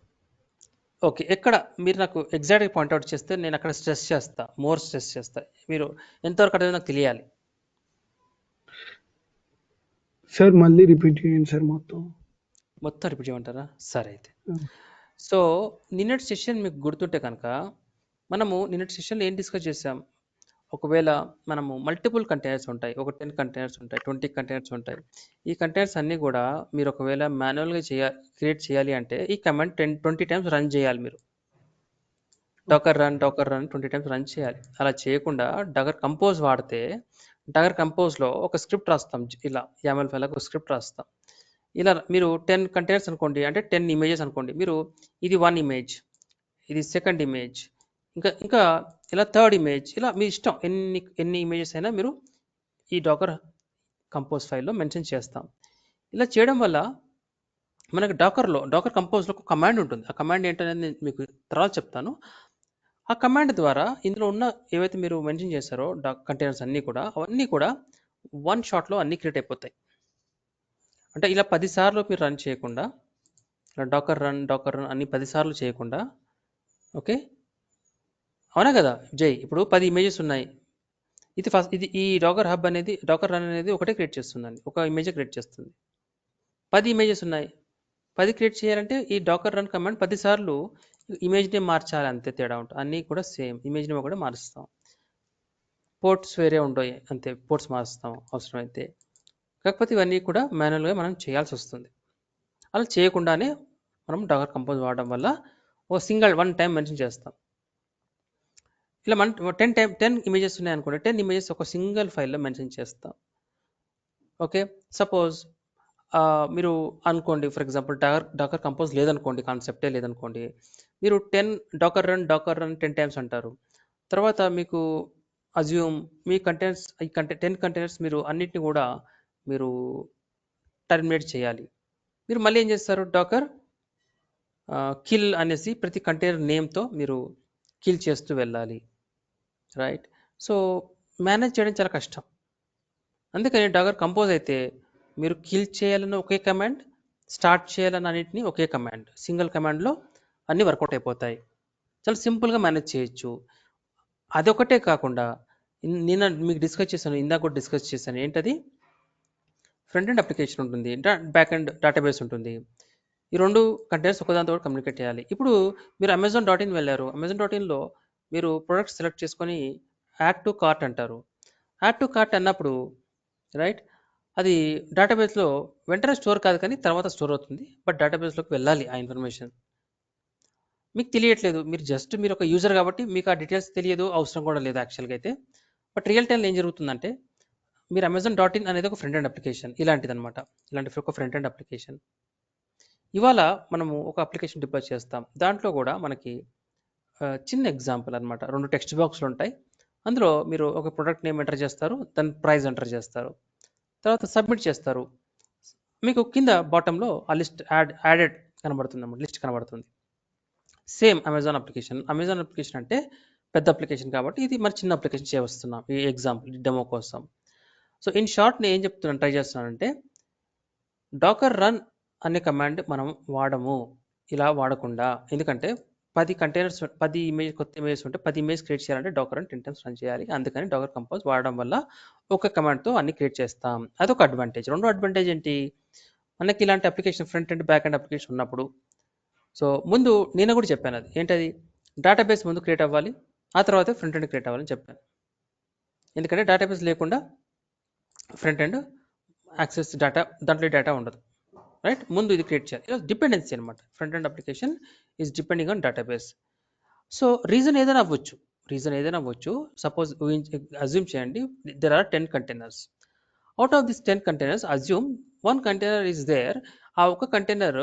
[SPEAKER 2] ఓకే, ఎక్కడ మీరు నాకు ఎగ్జాక్ట్గా పాయింట్అవుట్ చేస్తే నేను అక్కడ స్ట్రెస్ చేస్తా, మోర్ స్ట్రెస్ చేస్తా. మీరు ఎంతవరకు అర్థం నాకు తెలియాలి.
[SPEAKER 4] సార్ మళ్ళీ రిపీట్ చేయండి సార్, మొత్తం
[SPEAKER 2] రిపీట్ చేయమంటారా? సరే అయితే. సో నిన్నటి సెషన్ మీకు గుర్తుంటే కనుక మనము నిన్నటి సెషన్లో ఏం డిస్కస్ చేసాం? ఒకవేళ మనము మల్టిపుల్ కంటైనర్స్ ఉంటాయి, ఒక 10 కంటైనర్స్ ఉంటాయి, 20 కంటైనర్స్ ఉంటాయి. ఈ కంటైనర్స్ అన్నీ కూడా మీరు ఒకవేళ మాన్యువల్గా క్రియేట్ చేయాలి అంటే ఈ కమాండ్ 20 టైమ్స్ రన్ చేయాలి. మీరు డాకర్ రన్ 20 టైమ్స్ రన్ చేయాలి. అలా చేయకుండా డగర్ కంపోజ్ వాడితే డగర్ కంపోజ్లో ఒక స్క్రిప్ట్ రాస్తాం, ఇలా YAML ఫైల్ ఒక స్క్రిప్ట్ రాస్తాం. ఇలా మీరు 10 కంటైనర్స్ అనుకోండి, అంటే 10 ఇమేజెస్ అనుకోండి. మీరు ఇది 1 ఇమేజ్, ఇది సెకండ్ ఇమేజ్, ఇంకా ఇలా థర్డ్ ఇమేజ్, ఇలా మీ ఇష్టం ఎన్ని ఇమేజెస్ అయినా మీరు ఈ డాకర్ కంపోజ్ ఫైల్లో మెన్షన్ చేస్తాం. ఇలా చేయడం వల్ల మనకు డాకర్ కంపోజ్లో ఒక కమాండ్ ఉంటుంది. ఆ కమాండ్ ఏంటనేది నేను మీకు తర్వాత చెప్తాను. ఆ కమాండ్ ద్వారా ఇందులో ఉన్న ఏవైతే మీరు మెన్షన్ చేశారో కంటైనర్స్ అన్నీ కూడా, అవన్నీ కూడా వన్ షాట్లో అన్నీ క్రియేట్ అయిపోతాయి. అంటే ఇలా 10 సార్లు మీరు రన్ చేయకుండా, ఇలా డాకర్ రన్ అన్ని 10 సార్లు చేయకుండా, ఓకే, అవునా కదా జై? ఇప్పుడు 10 ఇమేజెస్ ఉన్నాయి. ఇది ఈ డాకర్ రన్ అనేది ఒకటే క్రియేట్ చేస్తుందండి, ఒక ఇమేజ్ క్రియేట్ చేస్తుంది. 10 ఇమేజెస్ ఉన్నాయి, 10 క్రియేట్ చేయాలంటే ఈ డాకర్ రన్ కమాండ్ 10 సార్లు ఇమేజ్ నేమ్ మార్చాలి, అంతే తేడా ఉంటుంది. అన్నీ కూడా సేమ్ ఇమేజ్ నేమ్ కూడా మారుస్తాం. పోర్ట్స్ వేరే ఉంటాయి, అంతే, పోర్ట్స్ మారుస్తాం అవసరమైతే. కాకపోతే ఇవన్నీ కూడా మాన్యువల్గా మనం చేయాల్సి వస్తుంది. అలా చేయకుండానే మనం డాకర్ కంపోజ్ వాడడం వల్ల ఒక వన్ టైం మెన్షన్ చేస్తాం. ఇలా మనం 10 ఇమేజెస్ ఉన్నాయనుకోండి, 10 ఇమేజెస్ ఒక సింగిల్ ఫైల్లో మెన్షన్ చేస్తాం. ఓకే, సపోజ్ మీరు అనుకోండి, ఫర్ ఎగ్జాంపుల్ డాకర్ కంపోజ్ లేదనుకోండి, కాన్సెప్టే లేదనుకోండి, మీరు డాకర్ రన్ 10 టైమ్స్ అంటారు. తర్వాత మీకు అజ్యూమ్ మీ కంటైనర్స్ 10 కంటైనర్స్ మీరు అన్నిటిని కూడా మీరు టర్మినేట్ చేయాలి. మీరు మళ్ళీ ఏం చేస్తారు, డాకర్ కిల్ అనేసి ప్రతి కంటైనర్ నేమ్తో మీరు కిల్ చేస్తూ వెళ్ళాలి, రైట్? సో మేనేజ్ చేయడం చాలా కష్టం. అందుకని డాకర్ కంపోజ్ అయితే మీరు కిల్ చేయాలన్న ఒకే కమాండ్, స్టార్ట్ చేయాలన్న అన్నింటినీ ఒకే కమాండ్, సింగిల్ కమాండ్లో అన్నీ వర్కౌట్ అయిపోతాయి. చాలా సింపుల్గా మేనేజ్ చేయొచ్చు. అదొకటే కాకుండా నేను మీకు ఇందాక కూడా డిస్కస్ చేశాను, ఏంటది? ఫ్రంట్ ఎండ్ అప్లికేషన్ ఉంటుంది, బ్యాక్ ఎండ్ డేటాబేస్ ఉంటుంది. ఈ రెండు కంటైనర్స్ ఒకదాంతో కూడా కమ్యూనికేట్ చేయాలి. ఇప్పుడు మీరు Amazon.in వెళ్ళారు, Amazon.inలో మీరు ప్రొడక్ట్ సెలెక్ట్ చేసుకొని యాడ్ టు కార్ట్ అంటారు. యాడ్ టు కార్ట్ అన్నప్పుడు, రైట్, అది డేటాబేస్లో వెంటనే స్టోర్ కాదు, కానీ తర్వాత స్టోర్ అవుతుంది. బట్ డేటాబేస్లోకి వెళ్ళాలి ఆ ఇన్ఫర్మేషన్. మీకు తెలియట్లేదు, మీరు ఒక యూజర్ కాబట్టి మీకు ఆ డీటెయిల్స్ తెలియదు, అవసరం కూడా లేదు యాక్చువల్గా అయితే. బట్ రియల్ టైంలో ఏం జరుగుతుందంటే, మీరు Amazon.in అనేది ఒక ఫ్రంట్ ఎండ్ అప్లికేషన్, ఇలాంటిది అనమాట, ఇలాంటి ఒక ఫ్రంట్ ఎండ్ అప్లికేషన్. ఇవాళ మనము ఒక అప్లికేషన్ డిప్లాయ్ చేస్తాం. దాంట్లో కూడా మనకి చిన్న ఎగ్జాంపుల్ అనమాట, 2 టెక్స్ట్ బాక్స్లు ఉంటాయి. అందులో మీరు ఒక ప్రొడక్ట్ నేమ్ ఎంటర్ చేస్తారు, దాని ప్రైస్ ఎంటర్ చేస్తారు, తర్వాత సబ్మిట్ చేస్తారు. మీకు కింద బాటంలో ఆ లిస్ట్ యాడెడ్ కనబడుతుంది అన్నమాట, లిస్ట్ కనబడుతుంది. సేమ్ అమెజాన్ అప్లికేషన్ అంటే పెద్ద అప్లికేషన్ కాబట్టి, ఇది మరి చిన్న అప్లికేషన్ చేయవస్తున్నాం ఈ ఎగ్జాంపుల్ డెమో కోసం. సో ఇన్ షార్ట్ నేను ఏం ట్రై చేస్తున్నానంటే, డాకర్ రన్ అనే కమాండ్ మనం వాడము, ఇలా వాడకుండా. ఎందుకంటే 10 కంటైనర్స్, 10 కొత్త ఇమేజెస్ ఉంటే 10 ఇమేజ్ క్రియేట్ చేయాలంటే డాకర్ రన్ 10 టైమ్స్ రన్ చేయాలి. అందుకని డాకర్ కంపోజ్ వాడడం వల్ల ఒక కమాండ్తో అన్ని క్రియేట్ చేస్తాం. అదొక అడ్వాంటేజ్. రెండో అడ్వాంటేజ్ ఏంటి, మనకి ఇలాంటి application front end back end application ఉన్నప్పుడు, సో ముందు నేను కూడా చెప్పాను, అది ఏంటది, డేటాబేస్ ముందు క్రియేట్ అవ్వాలి, ఆ తర్వాత ఫ్రంట్ ఎండ్ క్రియేట్ అవ్వాలని చెప్పాను. ఎందుకంటే డేటాబేస్ లేకుండా ఫ్రంట్ ఎండ్ యాక్సెస్ దాంట్లో డేటా ఉండదు, రైట్? ముందు ఇది క్రియేట్ చేయాలి, డిపెండెన్సీ అనమాట. Front end application is depending on database. So reason ఏదైనా అవ్వచ్చు. సపోజ్ అజ్యూమ్ చేయండి, there are 10 containers. Out of this 10 containers assume 1 container is there. ఆ ఒక కంటైనర్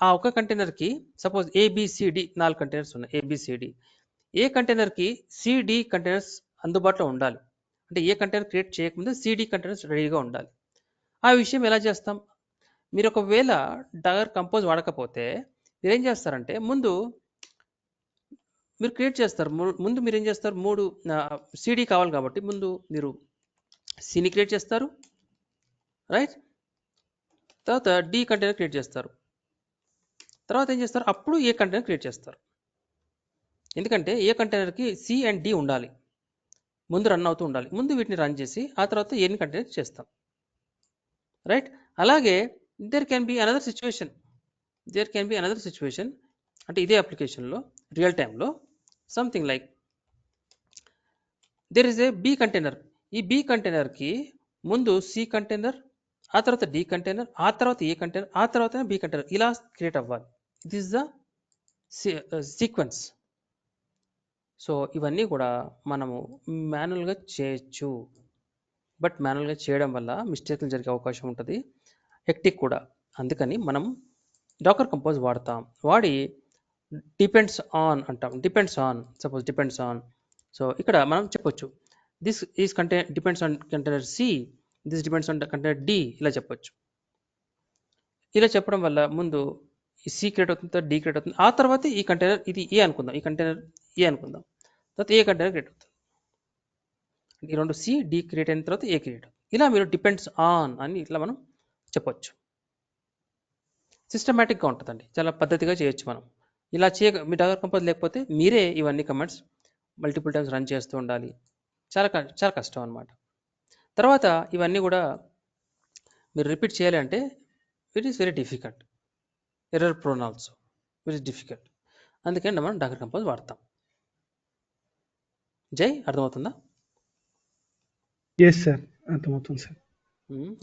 [SPEAKER 2] ఆ ఒక కంటైనర్కి సపోజ్ ABCD 4 కంటైనర్స్ ఉన్నాయి, ABCD. ఏ కంటైనర్కి CD కంటైనర్స్ అందుబాటులో ఉండాలి, అంటే ఏ కంటైనర్ క్రియేట్ చేయకముందు CD కంటైనర్స్ రెడీగా ఉండాలి. ఆ విషయం ఎలా చేస్తాం? మీరు ఒకవేళ డాకర్ కంపోజ్ వాడకపోతే మీరేం చేస్తారంటే, ముందు మీరు క్రియేట్ చేస్తారు, ముందు మీరు ఏం చేస్తారు, 3 CD కావాలి కాబట్టి ముందు మీరు Cని క్రియేట్ చేస్తారు, రైట్? తర్వాత D కంటైనర్ క్రియేట్ చేస్తారు, తర్వాత ఏం చేస్తారు, అప్పుడు ఏ కంటైనర్ క్రియేట్ చేస్తారు. ఎందుకంటే ఏ కంటైనర్కి C అండ్ D ఉండాలి, ముందు రన్ అవుతూ ఉండాలి. ముందు వీటిని రన్ చేసి ఆ తర్వాత ఏని కంటైనర్ చేస్తాం, రైట్? అలాగే there can be another situation, అంటే ఇదే అప్లికేషన్లో రియల్ టైంలో something like there is a B container. ఈ బి కంటైనర్కి ముందు సి కంటైనర్, ఆ తర్వాత డి కంటైనర్, ఆ తర్వాత ఏ కంటైనర్, ఆ తర్వాత బి కంటైనర్ ఇలా క్రియేట్ అవ్వాలి. This the sequence. సో ఇవన్నీ కూడా మనము మాన్యువల్గా చేయొచ్చు. బట్ మాన్యువల్గా చేయడం వల్ల మిస్టేక్లు జరిగే అవకాశం ఉంటుంది, హెక్టిక్ కూడా. అందుకని మనం డాకర్ కంపోజ్ వాడతాం. వాడి డిపెండ్స్ ఆన్ అంటాం. Depends on, suppose depends on. So ఇక్కడ మనం చెప్పొచ్చు this is depends on container C, this depends on container D ఇలా చెప్పొచ్చు. ఇలా చెప్పడం వల్ల ముందు ఈ సి క్రియేట్ అవుతుంది, తర్వాత డి క్రియేట్ అవుతుంది, ఆ తర్వాత ఈ కంటైనర్ ఇది ఏ అనుకుందాం, ఈ కంటైనర్ ఏ అనుకుందాం, తర్వాత ఏ కంటైనర్ క్రియేట్ అవుతుంది. ఈ రెండు సి డి క్రియేట్ అయిన తర్వాత ఏ క్రియేట్. ఇలా మీరు డిపెండ్స్ ఆన్ అని ఇట్లా మనం చెప్పొచ్చు. సిస్టమేటిక్గా ఉంటుందండి, చాలా పద్ధతిగా చేయొచ్చు మనం. ఇలా మీ డాకర్ కంపోజ్ లేకపోతే మీరే ఇవన్నీ కమెంట్స్ మల్టిపుల్ టైమ్స్ రన్ చేస్తూ ఉండాలి. చాలా చాలా కష్టం అనమాట. తర్వాత ఇవన్నీ కూడా మీరు రిపీట్ చేయాలి అంటే it is very difficult. Error prone also very difficult. అందుకని మనం డాకర్ కంపోజ్ వాడతాం. జై, అర్థమవుతుందా?
[SPEAKER 4] ఎస్ సార్, అర్థమవుతుంది sir.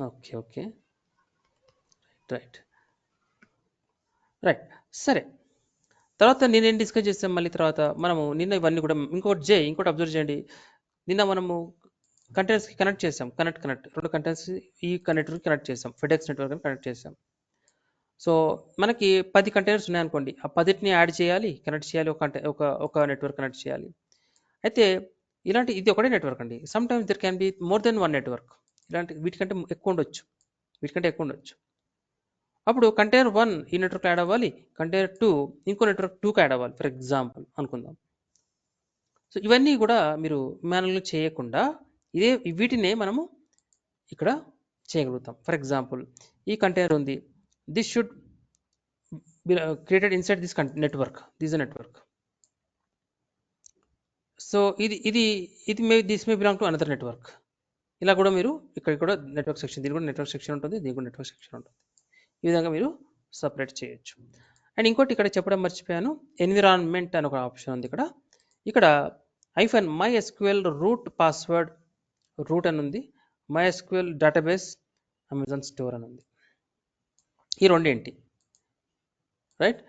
[SPEAKER 2] Okay okay, right right. సరే, తర్వాత నేనేం డిస్కస్ చేస్తాం మళ్ళీ తర్వాత మనము నిన్న ఇవన్నీ కూడా ఇంకోటి అబ్జర్వ్ చేయండి. నిన్న మనము కంటైనర్స్కి కనెక్ట్ చేసాం. కనెక్ట్ రెండు కంటైనర్స్ ఈ కనెక్టర్కి కనెక్ట్ చేసాం, ఫెడెక్స్ నెట్వర్క్ కనెక్ట్ చేసాం. సో మనకి 10 కంటైనర్స్ ఉన్నాయనుకోండి, ఆ 10ని యాడ్ చేయాలి, కనెక్ట్ చేయాలి, ఒక నెట్వర్క్ కనెక్ట్ చేయాలి. అయితే ఇది ఒకటే నెట్వర్క్ అండి. Sometimes there can be more than one network. వీటికంటే ఎక్కువ ఉండొచ్చు. అప్పుడు కంటైనర్ 1 ఈ నెట్వర్క్ యాడ్ అవ్వాలి, కంటైనర్ 2 ఇంకో నెట్వర్క్ 2కి యాడ్ అవ్వాలి, ఫర్ ఎగ్జాంపుల్ అనుకుందాం. సో ఇవన్నీ కూడా మీరు మాన్యువల్గా చేయకుండా వీటినే మనము ఇక్కడ చేయగలుగుతాం. ఫర్ ఎగ్జాంపుల్ ఈ కంటైనర్ ఉంది, this should created inside this network, this network. So this may belong to another network. ఇలా కూడా మీరు ఇక్కడ కూడా నెట్వర్క్ సెక్షన్, దీని కూడా నెట్వర్క్ సెక్షన్ ఉంటుంది, దీని కూడా నెట్వర్క్ సెక్షన్ ఉంటుంది. ఈ విధంగా మీరు సపరేట్ చేయొచ్చు. అండ్ ఇంకోటి ఇక్కడ చెప్పడం మర్చిపోయాను, ఎన్విరాన్మెంట్ అని ఒక ఆప్షన్ ఉంది ఇక్కడ -MySQL రూట్ పాస్వర్డ్ రూట్ అని ఉంది, MySQL డేటాబేస్ అమెజాన్ స్టోర్ అని ఉంది. ఈ రెండు ఏంటి రైట్?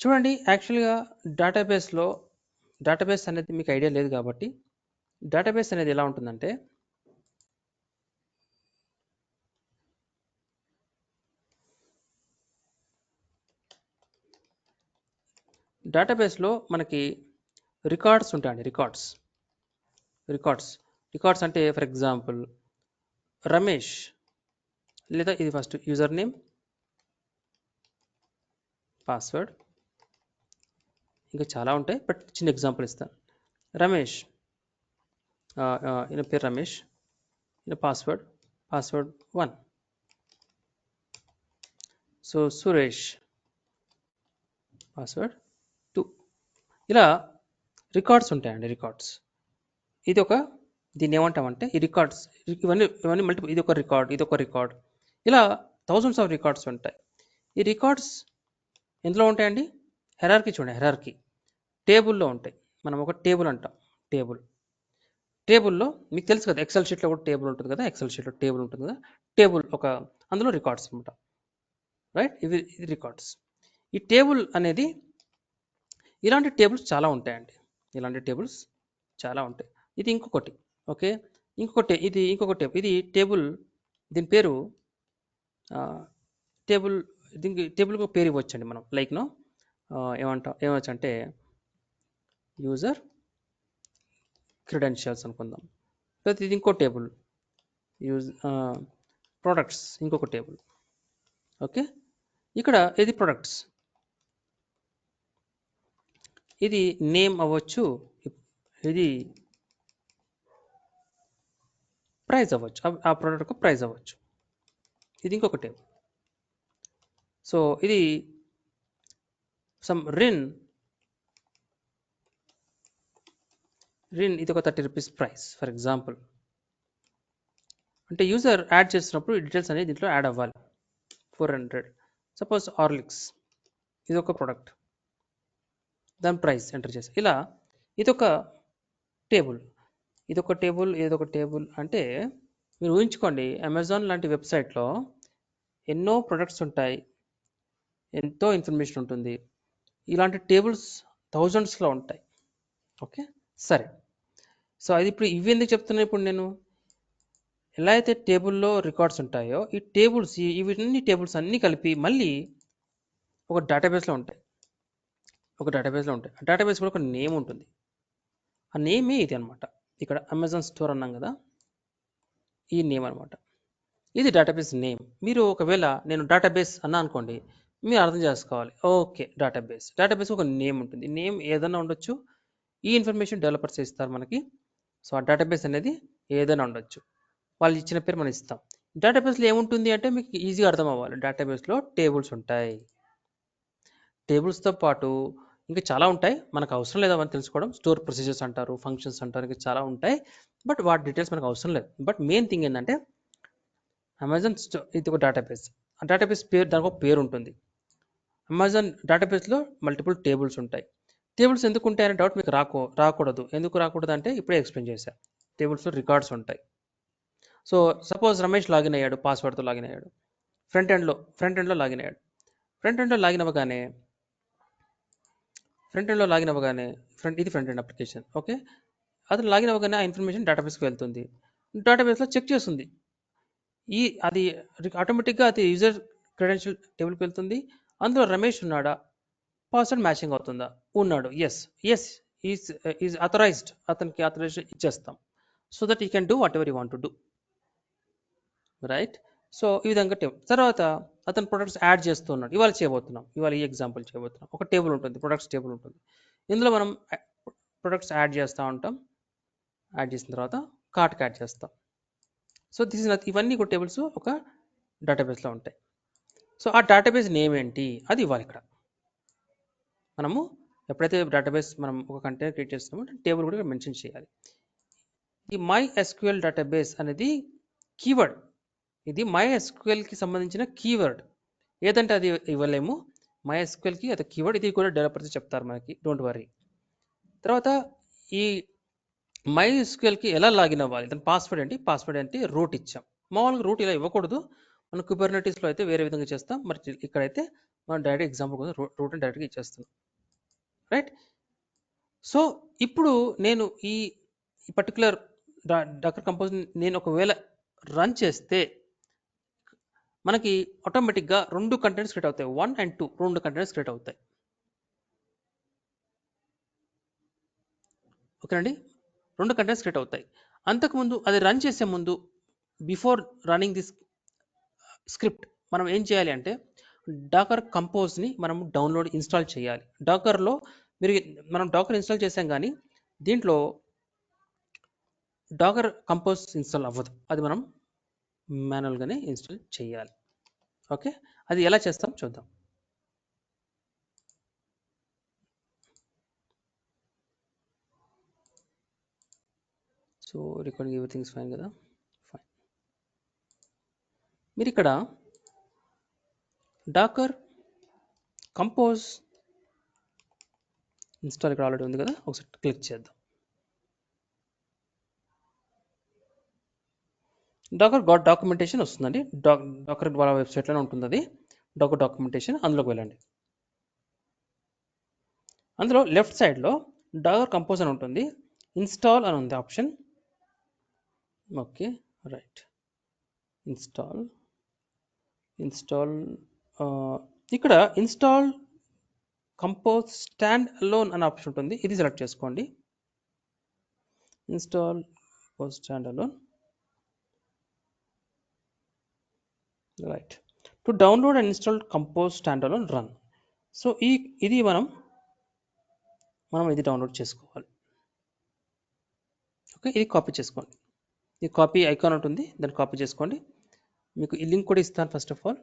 [SPEAKER 2] చూడండి, యాక్చువల్గా డేటాబేస్ అనేది మీకు ఐడియా లేదు కాబట్టి, డేటాబేస్ అనేది ఎలా ఉంటుందంటే డేటాబేస్లో మనకి రికార్డ్స్ ఉంటాయండి. రికార్డ్స్ అంటే ఫర్ ఎగ్జాంపుల్ రమేష్, లేదా ఇది ఫస్ట్ యూజర్ నేమ్, పాస్వర్డ్, ఇంకా చాలా ఉంటాయి బట్ చిన్న ఎగ్జాంపుల్ ఇస్తాను. రమేష్, ఈయన పేరు రమేష్, ఈయన పాస్వర్డ్ 1. So Suresh, password 2. ఇలా రికార్డ్స్ ఉంటాయండి. దీన్ని ఏమంటామంటే ఈ రికార్డ్స్ ఇవన్నీ మల్టిపుల్, ఇది ఒక రికార్డ్, ఇలా థౌజండ్స్ ఆఫ్ రికార్డ్స్ ఉంటాయి. ఈ రికార్డ్స్ ఎందులో ఉంటాయండి? హెరార్కీ చూడండి, హెరార్కీ టేబుల్లో ఉంటాయి. మనం ఒక టేబుల్ అంటాం. టేబుల్లో మీకు తెలుసు కదా, ఎక్సెల్ షీట్లో కూడా టేబుల్ ఉంటుంది కదా, టేబుల్ అందులో రికార్డ్స్ అనమాట, రైట్? ఇది రికార్డ్స్. ఈ టేబుల్ అనేది ఇలాంటి టేబుల్స్ చాలా ఉంటాయండి. ఇది ఇంకొకటి, ఓకే, ఇది ఇంకొక టేబుల్. ఇది టేబుల్, దీని పేరు టేబుల్కి పేరు ఇవ్వచ్చండి మనం. లైక్ ఏమవచ్చు అంటే యూజర్ క్రెడెన్షియల్స్ అనుకుందాం. లేకపోతే ఇది ఇంకో టేబుల్, ప్రొడక్ట్స్ ఇంకొక టేబుల్. ఓకే, ఇక్కడ ఇది ప్రొడక్ట్స్, ఇది నేమ్ అవ్వచ్చు, ఇది ప్రైస్ అవ్వచ్చు, ఆ ప్రోడక్ట్ యొక్క ప్రైస్ అవ్వచ్చు. ఇది ఇంకొక టేబుల్. సో ఇది సమ్ రిన్, ఇది ఒక 30 రూపీస్ ప్రైస్ ఫర్ ఎగ్జాంపుల్. అంటే యూజర్ యాడ్ చేసినప్పుడు డీటెయిల్స్ అనేది దీంట్లో యాడ్ అవ్వాలి. 400. సపోజ్ హార్లిక్స్, ఇది ఒక ప్రోడక్ట్, దాని ప్రైస్ ఎంటర్ చేసి ఇలా ఇదొక టేబుల్. ఇదొక టేబుల్, ఇదొక టేబుల్ అంటే మీరు ఊహించుకోండి, అమెజాన్ లాంటి వెబ్సైట్లో ఎన్నో ప్రొడక్ట్స్ ఉంటాయి, ఎంతో ఇన్ఫర్మేషన్ ఉంటుంది. ఇలాంటి టేబుల్స్ థౌజండ్స్లో ఉంటాయి. ఓకే, సరే. సో అది ఇప్పుడు ఇవి ఎందుకు చెప్తున్నాను ఇప్పుడు నేను, ఎలా అయితే టేబుల్లో రికార్డ్స్ ఉంటాయో ఈ టేబుల్స్, ఇవన్నీ టేబుల్స్ అన్నీ కలిపి మళ్ళీ ఒక డేటాబేస్లో ఉంటాయి. ఒక డేటాబేస్లో ఉంటాయి. ఆ డేటాబేస్ కూడా ఒక నేమ్ ఉంటుంది. ఆ నేమే ఇది అనమాట. ఇక్కడ అమెజాన్ స్టోర్ అన్నాం కదా, ఈ నేమ్ అనమాట. ఇది డేటాబేస్ నేమ్. మీరు ఒకవేళ నేను డేటాబేస్ అన్నా అనుకోండి, మీరు అర్థం చేసుకోవాలి. ఓకే, డేటాబేస్, డేటాబేస్ ఒక నేమ్ ఉంటుంది. నేమ్ ఏదైనా ఉండొచ్చు. ఈ ఇన్ఫర్మేషన్ డెవలపర్స్ ఇస్తారు మనకి. సో ఆ డేటాబేస్ అనేది ఏదైనా ఉండొచ్చు, వాళ్ళు ఇచ్చిన పేరు మనం ఇస్తాం. డేటాబేస్లో ఏముంటుంది అంటే మీకు ఈజీగా అర్థం అవ్వాలి. డేటాబేస్లో టేబుల్స్ ఉంటాయి. టేబుల్స్తో పాటు ఇంకా చాలా ఉంటాయి, మనకు అవసరం లేదు అవన్నీ తెలుసుకోవడం. స్టోర్ ప్రొసీజర్స్ అంటారు, ఫంక్షన్స్ అంటారు, ఇంకా చాలా ఉంటాయి. బట్ వాటి డీటెయిల్స్ మనకు అవసరం లేదు. బట్ మెయిన్ థింగ్ ఏంటంటే అమెజాన్ ఇది ఒక డేటాబేస్. ఆ డేటాబేస్ పేరు, దానికి ఒక పేరు ఉంటుంది. అమెజాన్ డేటాబేస్లో మల్టిపుల్ టేబుల్స్ ఉంటాయి. టేబుల్స్ ఎందుకు ఉంటాయనే డౌట్ మీకు రాకూడదు. ఎందుకు రాకూడదు అంటే ఇప్పుడే ఎక్స్ప్లెయిన్ చేశాను. టేబుల్స్లో రికార్డ్స్ ఉంటాయి. సో సపోజ్ రమేష్ లాగిన్ అయ్యాడు, పాస్వర్డ్తో లాగిన్ అయ్యాడు, ఫ్రంట్ ఎండ్లో లాగిన్ అయ్యాడు. ఫ్రంట్ ఎండ్లో లాగిన్ అవ్వగానే ఇది ఫ్రంట్ ఎండ్ అప్లికేషన్. ఓకే, అతను లాగిన్ అవ్వగానే ఆ ఇన్ఫర్మేషన్ డేటాబేస్కి వెళ్తుంది. డేటాబేస్లో చెక్ చేస్తుంది. అది ఆటోమేటిక్గా అది యూజర్ క్రెడెన్షియల్ టేబుల్కి వెళ్తుంది. అందులో రమేష్ ఉన్నాడా, పాస్వర్డ్ మ్యాచింగ్ అవుతుందా, ఉన్నాడు, ఎస్ ఈజ్ అథరైజ్డ్, అతనికి అథరైజేషన్ ఇచ్చేస్తాం. So that you can do what ever you want to do, right. So ఈ విధంగా తర్వాత అతను ప్రొడక్ట్స్ యాడ్ చేస్తున్నాడు. ఇవాళ ఈ ఎగ్జాంపుల్ చేయబోతున్నాం. ఒక టేబుల్ ఉంటుంది, ప్రొడక్ట్స్ టేబుల్ ఉంటుంది. ఇందులో మనం ప్రొడక్ట్స్ యాడ్ చేస్తూ ఉంటాం. యాడ్ చేసిన తర్వాత కార్ట్కి యాడ్ చేస్తాం. సో ఇవన్నీ కూడా టేబుల్స్ ఒక డేటాబేస్లో ఉంటాయి. సో ఆ డేటాబేస్ నేమ్ ఏంటి అది ఇవ్వాలి. ఇక్కడ మనము ఎప్పుడైతే డేటాబేస్ మనం ఒక కంటైనర్ క్రియేట్ చేస్తామో టేబుల్ కూడా మెన్షన్ చేయాలి. ఈ MySQL డేటాబేస్ అనేది కీవర్డ్. ఇది MySQLకి సంబంధించిన కీవర్డ్. ఏదంటే అది ఇవ్వలేము. MySQLకి అది కీవర్డ్. ఇది కూడా డెవలపర్స్ చెప్తారు మనకి, డోంట్ వరీ. తర్వాత ఈ MySQLకి ఎలా లాగిన్ అవ్వాలి, దాని పాస్వర్డ్ అంటే రూట్ ఇచ్చాం. మామూలుగా రూట్ ఇలా ఇవ్వకూడదు. మన కుబర్నెటీస్లో అయితే వేరే విధంగా చేస్తాం. మరి ఇక్కడైతే మనం డైరెక్ట్ ఎగ్జాంపుల్ కోసం రూట్ డైరెక్ట్గా ఇచ్చేస్తున్నాం, రైట్. సో ఇప్పుడు నేను ఈ పర్టికులర్ డాకర్ కంపోజ్ నేను ఒకవేళ రన్ చేస్తే మనకి ఆటోమేటిక్గా 2 కంటెంట్స్ క్రియేట్ అవుతాయి. 1 and 2 2 కంటెంట్స్ క్రియేట్ అవుతాయి. ఓకేనండి, 2 కంటెంట్స్ క్రియేట్ అవుతాయి. అంతకుముందు అది రన్ చేసే ముందు, బిఫోర్ రన్నింగ్ దిస్ స్క్రిప్ట్, మనం ఏం చేయాలి అంటే డాకర్ కంపోజ్ని మనం ఇన్స్టాల్ చేయాలి. డాకర్లో మనం డాకర్ ఇన్స్టాల్ చేసాం, కానీ దీంట్లో డాకర్ కంపోజ్ ఇన్స్టాల్ అవ్వదు. అది మనం మాన్యువల్గానే ఇన్స్టాల్ చేయాలి. ఓకే, అది ఎలా చేస్తాం చూద్దాం. So recording everything is fine కదా, ఫైన్. మీరు ఇక్కడ డాకర్ కంపోజ్ ఇన్స్టాల్ ఇక్కడ ఆల్రెడీ ఉంది కదా, ఒకసారి క్లిక్ చేద్దాం. డాకర్ డాక్యుమెంటేషన్ వస్తుందండి. డాకర్ వాళ్ళ వెబ్సైట్లోనే ఉంటుంది అది, డాకర్ డాక్యుమెంటేషన్. అందులోకి వెళ్ళండి. అందులో లెఫ్ట్ సైడ్లో డాకర్ కంపోజ్ అని ఉంటుంది, ఇన్స్టాల్ అని ఉంది ఆప్షన్. Okay, right. ఇన్స్టాల్ ఇక్కడ ఇన్స్టాల్ కంపోజ్ స్టాండ్ అలోన్ అనే ఆప్షన్ ఉంటుంది, ఇది సెలెక్ట్ చేసుకోండి. Install compose stand alone, right. To download and install compose stand alone run. So ఇది మనం ఇది డౌన్లోడ్ చేసుకోవాలి. ఓకే, ఇది కాపీ చేసుకోండి. ఈ కాపీ ఐకాన్ ఉంటుంది, దాన్ని కాపీ చేసుకోండి. మీకు ఈ లింక్ కూడా ఇస్తాను first of all.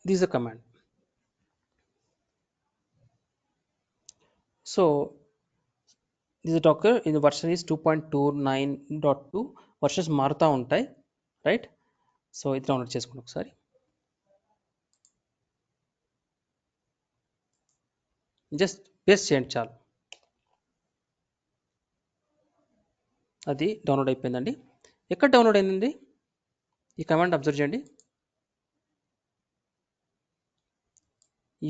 [SPEAKER 2] this is a command. So this is Docker in the version is 2.29.2 versions మారుతూ ఉంటాయి, రైట్? సో ఇది డౌన్లోడ్ చేసుకోండి ఒకసారి. జస్ట్ పేస్ట్ చేయండి చాలు. అది డౌన్లోడ్ అయిపోయిందండి. ఎక్కడ డౌన్లోడ్ అయిందండి? ఈ కమాండ్ అబ్జర్వ్ చేయండి.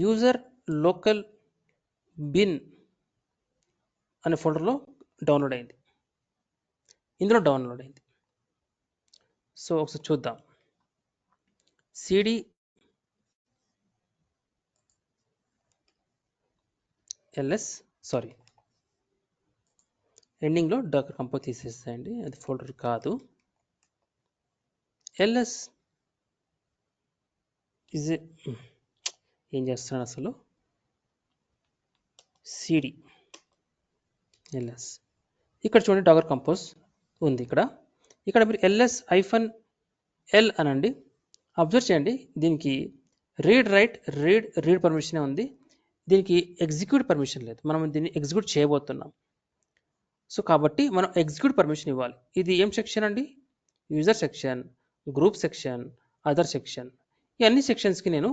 [SPEAKER 2] యూజర్ లోకల్ బిన్ అనే ఫోల్డర్లో డౌన్లోడ్ అయింది. ఇందులో డౌన్లోడ్ అయింది. సో ఒకసారి చూద్దాం. సిడి ఎల్ఎస్ సారీ ఎండింగ్లో డాకర్ కంపోజ్ తీసేస్తాయండి, అది ఫోల్డర్ కాదు. ఎల్ఎస్ ఇజ్ ఏం చేస్తున్నాను అసలు, సిడి ఎల్ఎస్ ఇక్కడ చూడండి డాకర్ కంపోజ్ ఉంది. ఇక్కడ మీరు ఎల్ఎస్ -l అనండి. అబ్జర్వ్ చేయండి, దీనికి రీడ్ పర్మిషనే ఉంది, దీనికి ఎగ్జిక్యూట్ పర్మిషన్ లేదు. మనం దీన్ని ఎగ్జిక్యూట్ చేయబోతున్నాం. సో కాబట్టి మనం ఎగ్జిక్యూట్ పర్మిషన్ ఇవ్వాలి. ఇది ఏం సెక్షన్ అండి? User section, group section, other section. ఈ అన్ని సెక్షన్స్కి నేను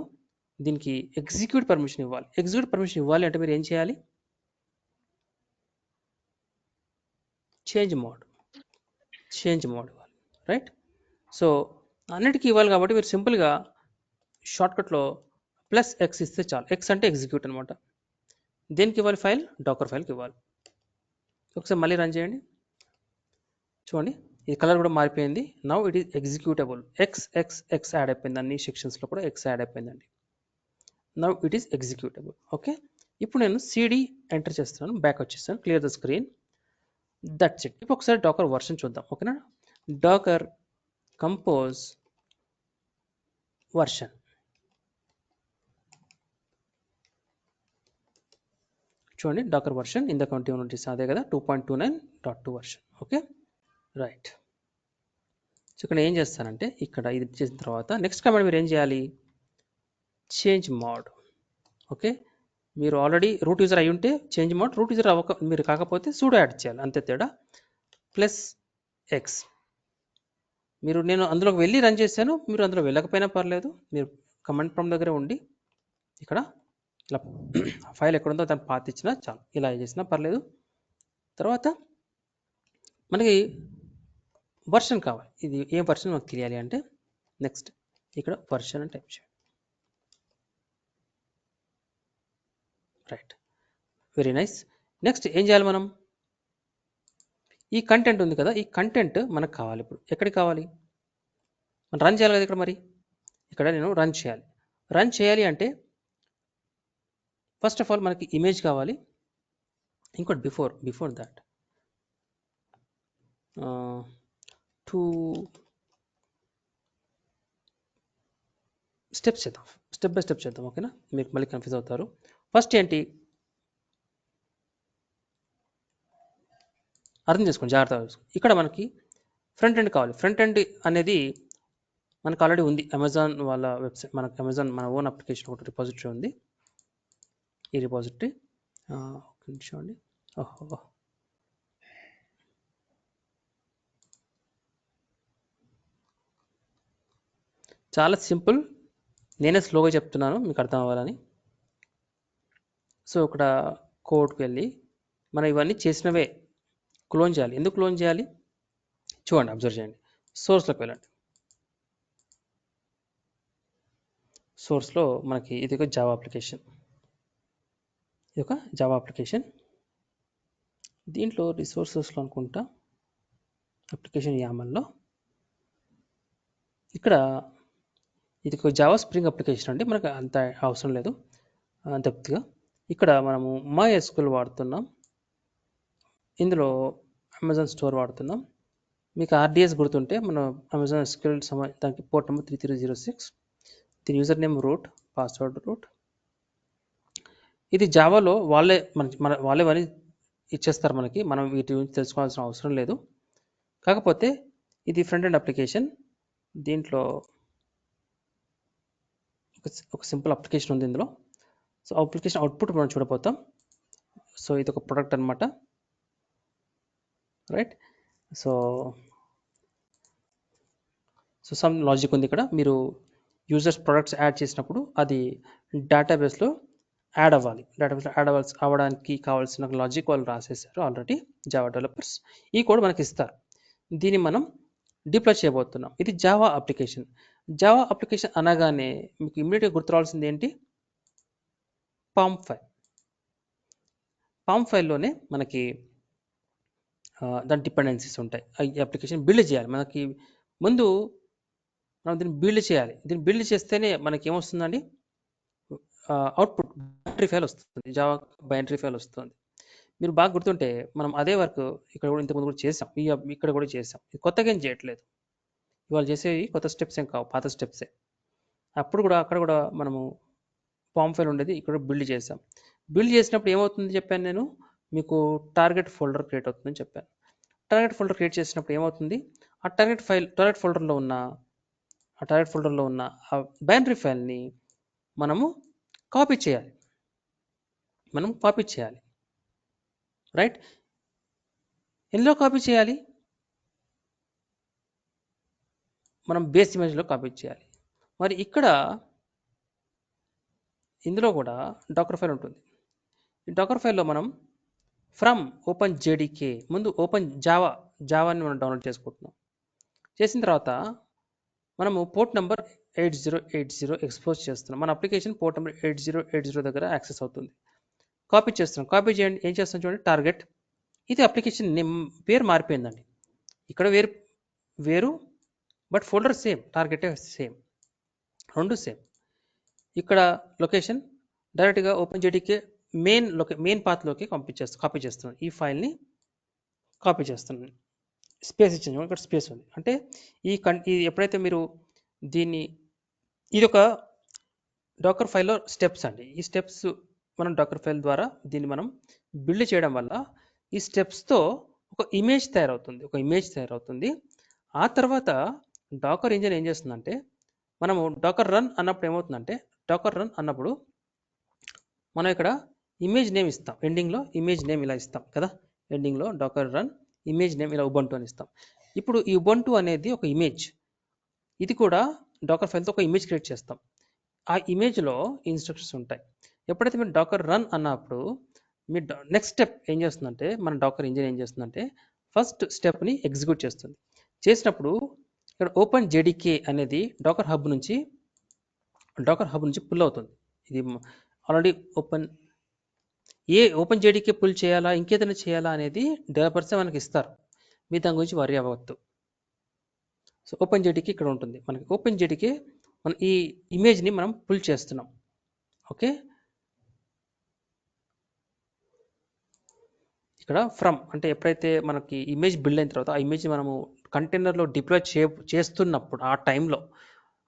[SPEAKER 2] దీనికి ఎగ్జిక్యూట్ పర్మిషన్ ఇవ్వాలి. ఎగ్జిక్యూట్ పర్మిషన్ ఇవ్వాలి అంటే మీరు ఏం చేయాలి? చేంజ్ మోడ్ ఇవ్వాలి, రైట్? సో అన్నిటికీ ఇవ్వాలి కాబట్టి మీరు సింపుల్గా షార్ట్కట్లో +X ఇస్తే చాలు. X అంటే ఎగ్జిక్యూట్ అనమాట. దేనికి ఇవ్వాలి? ఫైల్ డాకర్ ఫైల్కి ఇవ్వాలి. ఒకసారి మళ్ళీ రన్ చేయండి, చూడండి ఈ కలర్ కూడా మారిపోయింది. Now it is executable. X add అయిపోయింది, అన్ని సెక్షన్స్లో కూడా X యాడ్ అయిపోయిందండి. Now it is executable. Okay, ఇప్పుడు నేను సిడి ఎంటర్ చేస్తున్నాను, బ్యాక్ వచ్చేస్తాను, clear the screen. That's it. ఇప్పుడు ఒకసారి డాకర్ వర్షన్ చూద్దాం. ఓకేనా? Docker Compose version. చూడండి డాకర్ వర్షన్ ఇంత కంటిన్యూటీస్ అదే కదా, 2.29.2 వర్షన్. Okay, right. సో ఇక్కడ ఏం చేస్తానంటే, ఇక్కడ ఇది చేసిన తర్వాత నెక్స్ట్ కమాండ్ మీరు ఏం చేయాలి? Change mode. ఓకే, మీరు ఆల్రెడీ రూట్ యూజర్ అయి ఉంటే చేంజ్ మోడ్, రూట్ యూజర్ మీరు కాకపోతే సూడో యాడ్ చేయాలి, అంతే తేడా. +X నేను అందులోకి వెళ్ళి రన్ చేశాను, మీరు అందులో వెళ్ళకపోయినా పర్లేదు, మీరు కమాండ్ ప్రాంప్ట్ దగ్గరే ఉండి ఇక్కడ ఇలా ఫైల్ ఎక్కడుందో దాన్ని పాత్ ఇచ్చినా చాలు, ఇలా చేసినా పర్లేదు. తర్వాత మనకి వర్షన్ కావాలి. ఇది ఏ వర్షన్ మనకు తెలియాలి అంటే నెక్స్ట్ ఇక్కడ వర్షన్ అని టైప్ చేయండి. Right, very nice. నెక్స్ట్ ఏం చేయాలి మనం? ఈ కంటెంట్ ఉంది కదా, ఈ కంటెంట్ మనకు కావాలి. ఇప్పుడు ఎక్కడికి కావాలి? మనం రన్ చేయాలి కదా ఇక్కడ. మరి ఇక్కడ నేను రన్ చేయాలి అంటే ఫస్ట్ ఆఫ్ ఆల్ మనకి ఇమేజ్ కావాలి. ఇంకోటి బిఫోర్ దాట్ 2 స్టెప్స్ చేద్దాం, స్టెప్ బై స్టెప్ చేద్దాం. ఓకేనా? మీకు మళ్ళీ కన్ఫ్యూజ్ అవుతారు. ఫస్ట్ ఏంటి అర్థం చేసుకోండి, జాగ్రత్తగా చూసుకోండి. ఇక్కడ మనకి ఫ్రంట్ ఎండ్ కావాలి. ఫ్రంట్ ఎండ్ అనేది మనకు ఆల్రెడీ ఉంది, అమెజాన్ వాళ్ళ వెబ్సైట్, మనకు అమెజాన్ మన ఓన్ అప్లికేషన్ ఒకటి రిపాజిటరీ ఉంది. ఈ రిపాజిటరీ ఒక నిమిషం అండి. ఓహో, చాలా సింపుల్, నేనే స్లోగా చెప్తున్నాను మీకు అర్థం అవ్వాలని. సో ఇక్కడ కోడ్కి వెళ్ళి మనం ఇవన్నీ చేసినవే క్లోన్ చేయాలి. ఎందుకు క్లోన్ చేయాలి? చూడండి, అబ్జర్వ్ చేయండి. సోర్స్లోకి వెళ్ళండి. సోర్స్లో మనకి ఇది ఒక జావా అప్లికేషన్, దీంట్లో రిసోర్సెస్లో అనుకుంటా అప్లికేషన్ యామల్లో ఇక్కడ ఇది ఒక జావా స్ప్రింగ్ అప్లికేషన్ అండి, మనకు అంత అవసరం లేదు డెప్త్గా. ఇక్కడ మనము MySQL వాడుతున్నాం, ఇందులో అమెజాన్ స్టోర్ వాడుతున్నాం. మీకు RDS గుర్తుంటే మన అమెజాన్ SQL దానికి పోర్ట్ నెంబర్ 3306, దీని user name root, password root. ఇది జావాలో వాళ్ళే వాళ్ళే ఇచ్చేస్తారు మనకి, మనం వీటి గురించి తెలుసుకోవాల్సిన అవసరం లేదు. కాకపోతే ఇది ఫ్రంట్ ఎండ్ అప్లికేషన్, దీంట్లో ఒక ఒక సింపుల్ అప్లికేషన్ ఉంది ఇందులో. సో అప్లికేషన్ అవుట్పుట్ మనం చూడబోతాం. సో ఇది ఒక ప్రొడక్ట్ అనమాట, right. So so some logic ఉంది ఇక్కడ. మీరు యూజర్స్ ప్రొడక్ట్స్ యాడ్ చేసినప్పుడు అది డేటాబేస్లో యాడ్ అవ్వాలి. డేటాబేస్లో యాడ్ అవ్వడానికి కావాల్సిన లాజిక్ వాళ్ళు రాసేసారు ఆల్రెడీ, జావా డెవలపర్స్. ఈ కోడ్ మనకి ఇస్తారు. దీన్ని మనం డిప్లాయ్ చేయబోతున్నాం. ఇది జావా అప్లికేషన్. జావా అప్లికేషన్ అనగానే మీకు ఇమ్మీడియట్గా గుర్తు రావాల్సింది ఏంటి? Palm file. పామ్ ఫైల్లోనే మనకి దాని డిపెండెన్సీస్ ఉంటాయి. ఈ అప్లికేషన్ బిల్డ్ చేయాలి. మనకి ముందు మనం దీన్ని బిల్డ్ చేయాలి. దీన్ని బిల్డ్ చేస్తేనే మనకి ఏమొస్తుందండి? అవుట్పుట్ బైనరీ ఫైల్ వస్తుంది. జావా బైనరీ ఫైల్ వస్తుంది. మీరు బాగా గుర్తుంటే మనం అదే వర్క్ ఇక్కడ కూడా ఇంతకుముందు కూడా చేసాం. ఇక్కడ కూడా చేసాం. ఇది కొత్తగా ఏం చేయట్లేదు. ఇవాళ చేసేవి కొత్త స్టెప్స్ ఏం కావు, పాత స్టెప్సే. అప్పుడు కూడా అక్కడ కూడా మనము పామ్ ఫైల్ ఉండేది, ఇక్కడ బిల్డ్ చేసాం. బిల్డ్ చేసినప్పుడు ఏమవుతుంది చెప్పాను నేను మీకు? టార్గెట్ ఫోల్డర్ క్రియేట్ అవుతుందని చెప్పాను. టార్గెట్ ఫోల్డర్ క్రియేట్ చేసినప్పుడు ఏమవుతుంది? ఆ టార్గెట్ ఫోల్డర్లో ఉన్న ఆ బైనరీ ఫైల్ని మనము కాపీ చేయాలి. రైట్. ఎందులో కాపీ చేయాలి? మనం బేస్ ఇమేజ్లో కాపీ చేయాలి. మరి ఇక్కడ ఇందులో కూడా డాకర్ ఫైల్ ఉంటుంది. ఈ డాకర్ ఫైల్లో మనం ఫ్రమ్ ఓపెన్ జేడీకే ముందు ఓపెన్ జావాని మనం డౌన్లోడ్ చేసుకుంటున్నాం. చేసిన తర్వాత మనము పోర్ట్ నెంబర్ 8080 ఎక్స్పోజ్ చేస్తున్నాం. మన అప్లికేషన్ పోర్ట్ నెంబర్ 8080 దగ్గర యాక్సెస్ అవుతుంది. కాపీ చేస్తున్నాం. కాపీ చేయండి. ఏం చేస్తాం చూడండి, టార్గెట్. ఇది అప్లికేషన్ నేమ్ పేరు మారిపోయిందండి. ఇక్కడ వేరు but folder same, target same, రెండు సేమ్. ఇక్కడ లొకేషన్ డైరెక్ట్గా ఓపెన్ జేడీకే మెయిన్ పాత్లోకి కాపీ చేస్తున్నాను. ఈ ఫైల్ని కాపీ చేస్తున్నాను. స్పేస్ ఇచ్చాను, ఇక్కడ స్పేస్ ఉంది. అంటే ఇది ఎప్పుడైతే మీరు ఇది ఒక డాకర్ ఫైల్లో స్టెప్స్ అండి. ఈ స్టెప్స్ మనం డాకర్ ఫైల్ ద్వారా దీన్ని మనం బిల్డ్ చేయడం వల్ల ఈ స్టెప్స్తో ఒక ఇమేజ్ తయారవుతుంది. ఆ తర్వాత డాకర్ ఇంజిన్ ఏం చేస్తుందంటే, మనము డాకర్ రన్ అన్నప్పుడు మనం ఇక్కడ ఇమేజ్ నేమ్ ఇస్తాం. ఎండింగ్లో ఇమేజ్ నేమ్ ఇలా ఇస్తాం కదా. ఎండింగ్లో డాకర్ రన్ ఇమేజ్ నేమ్ ఇలా ఉబంటు అని ఇస్తాం. ఇప్పుడు ఈ ఉబంటు అనేది ఒక ఇమేజ్. ఇది కూడా డాకర్ ఫైల్తో ఒక ఇమేజ్ క్రియేట్ చేస్తాం. ఆ ఇమేజ్లో ఇన్స్ట్రక్షన్స్ ఉంటాయి. ఎప్పుడైతే మీరు డాకర్ రన్ అన్నప్పుడు మీ నెక్స్ట్ స్టెప్ ఏం చేస్తుందంటే, మన డాకర్ ఇంజిన్ ఏం చేస్తుందంటే ఫస్ట్ స్టెప్ని ఎగ్జిక్యూట్ చేస్తుంది. చేసినప్పుడు ఇక్కడ ఓపెన్ జేడీకే అనేది డాకర్ హబ్ నుంచి పుల్ అవుతుంది. ఇది ఆల్రెడీ ఓపెన్ జేడీకే పుల్ చేయాలా, ఇంకేదైనా చేయాలా అనేది డెవలపర్సే మనకి ఇస్తారు. మీ దాని గురించి వరీ అవ్వద్దు. సో ఓపెన్ జేడీకే ఇక్కడ ఉంటుంది. మనకి ఓపెన్ జేడీకే మన ఈ ఇమేజ్ని మనం పుల్ చేస్తున్నాం. ఓకే, ఇక్కడ ఫ్రమ్ అంటే ఎప్పుడైతే మనకి ఇమేజ్ బిల్డ్ అయిన తర్వాత ఆ ఇమేజ్ని మనము కంటైనర్లో డిప్లాయ్ చేస్తున్నప్పుడు ఆ టైంలో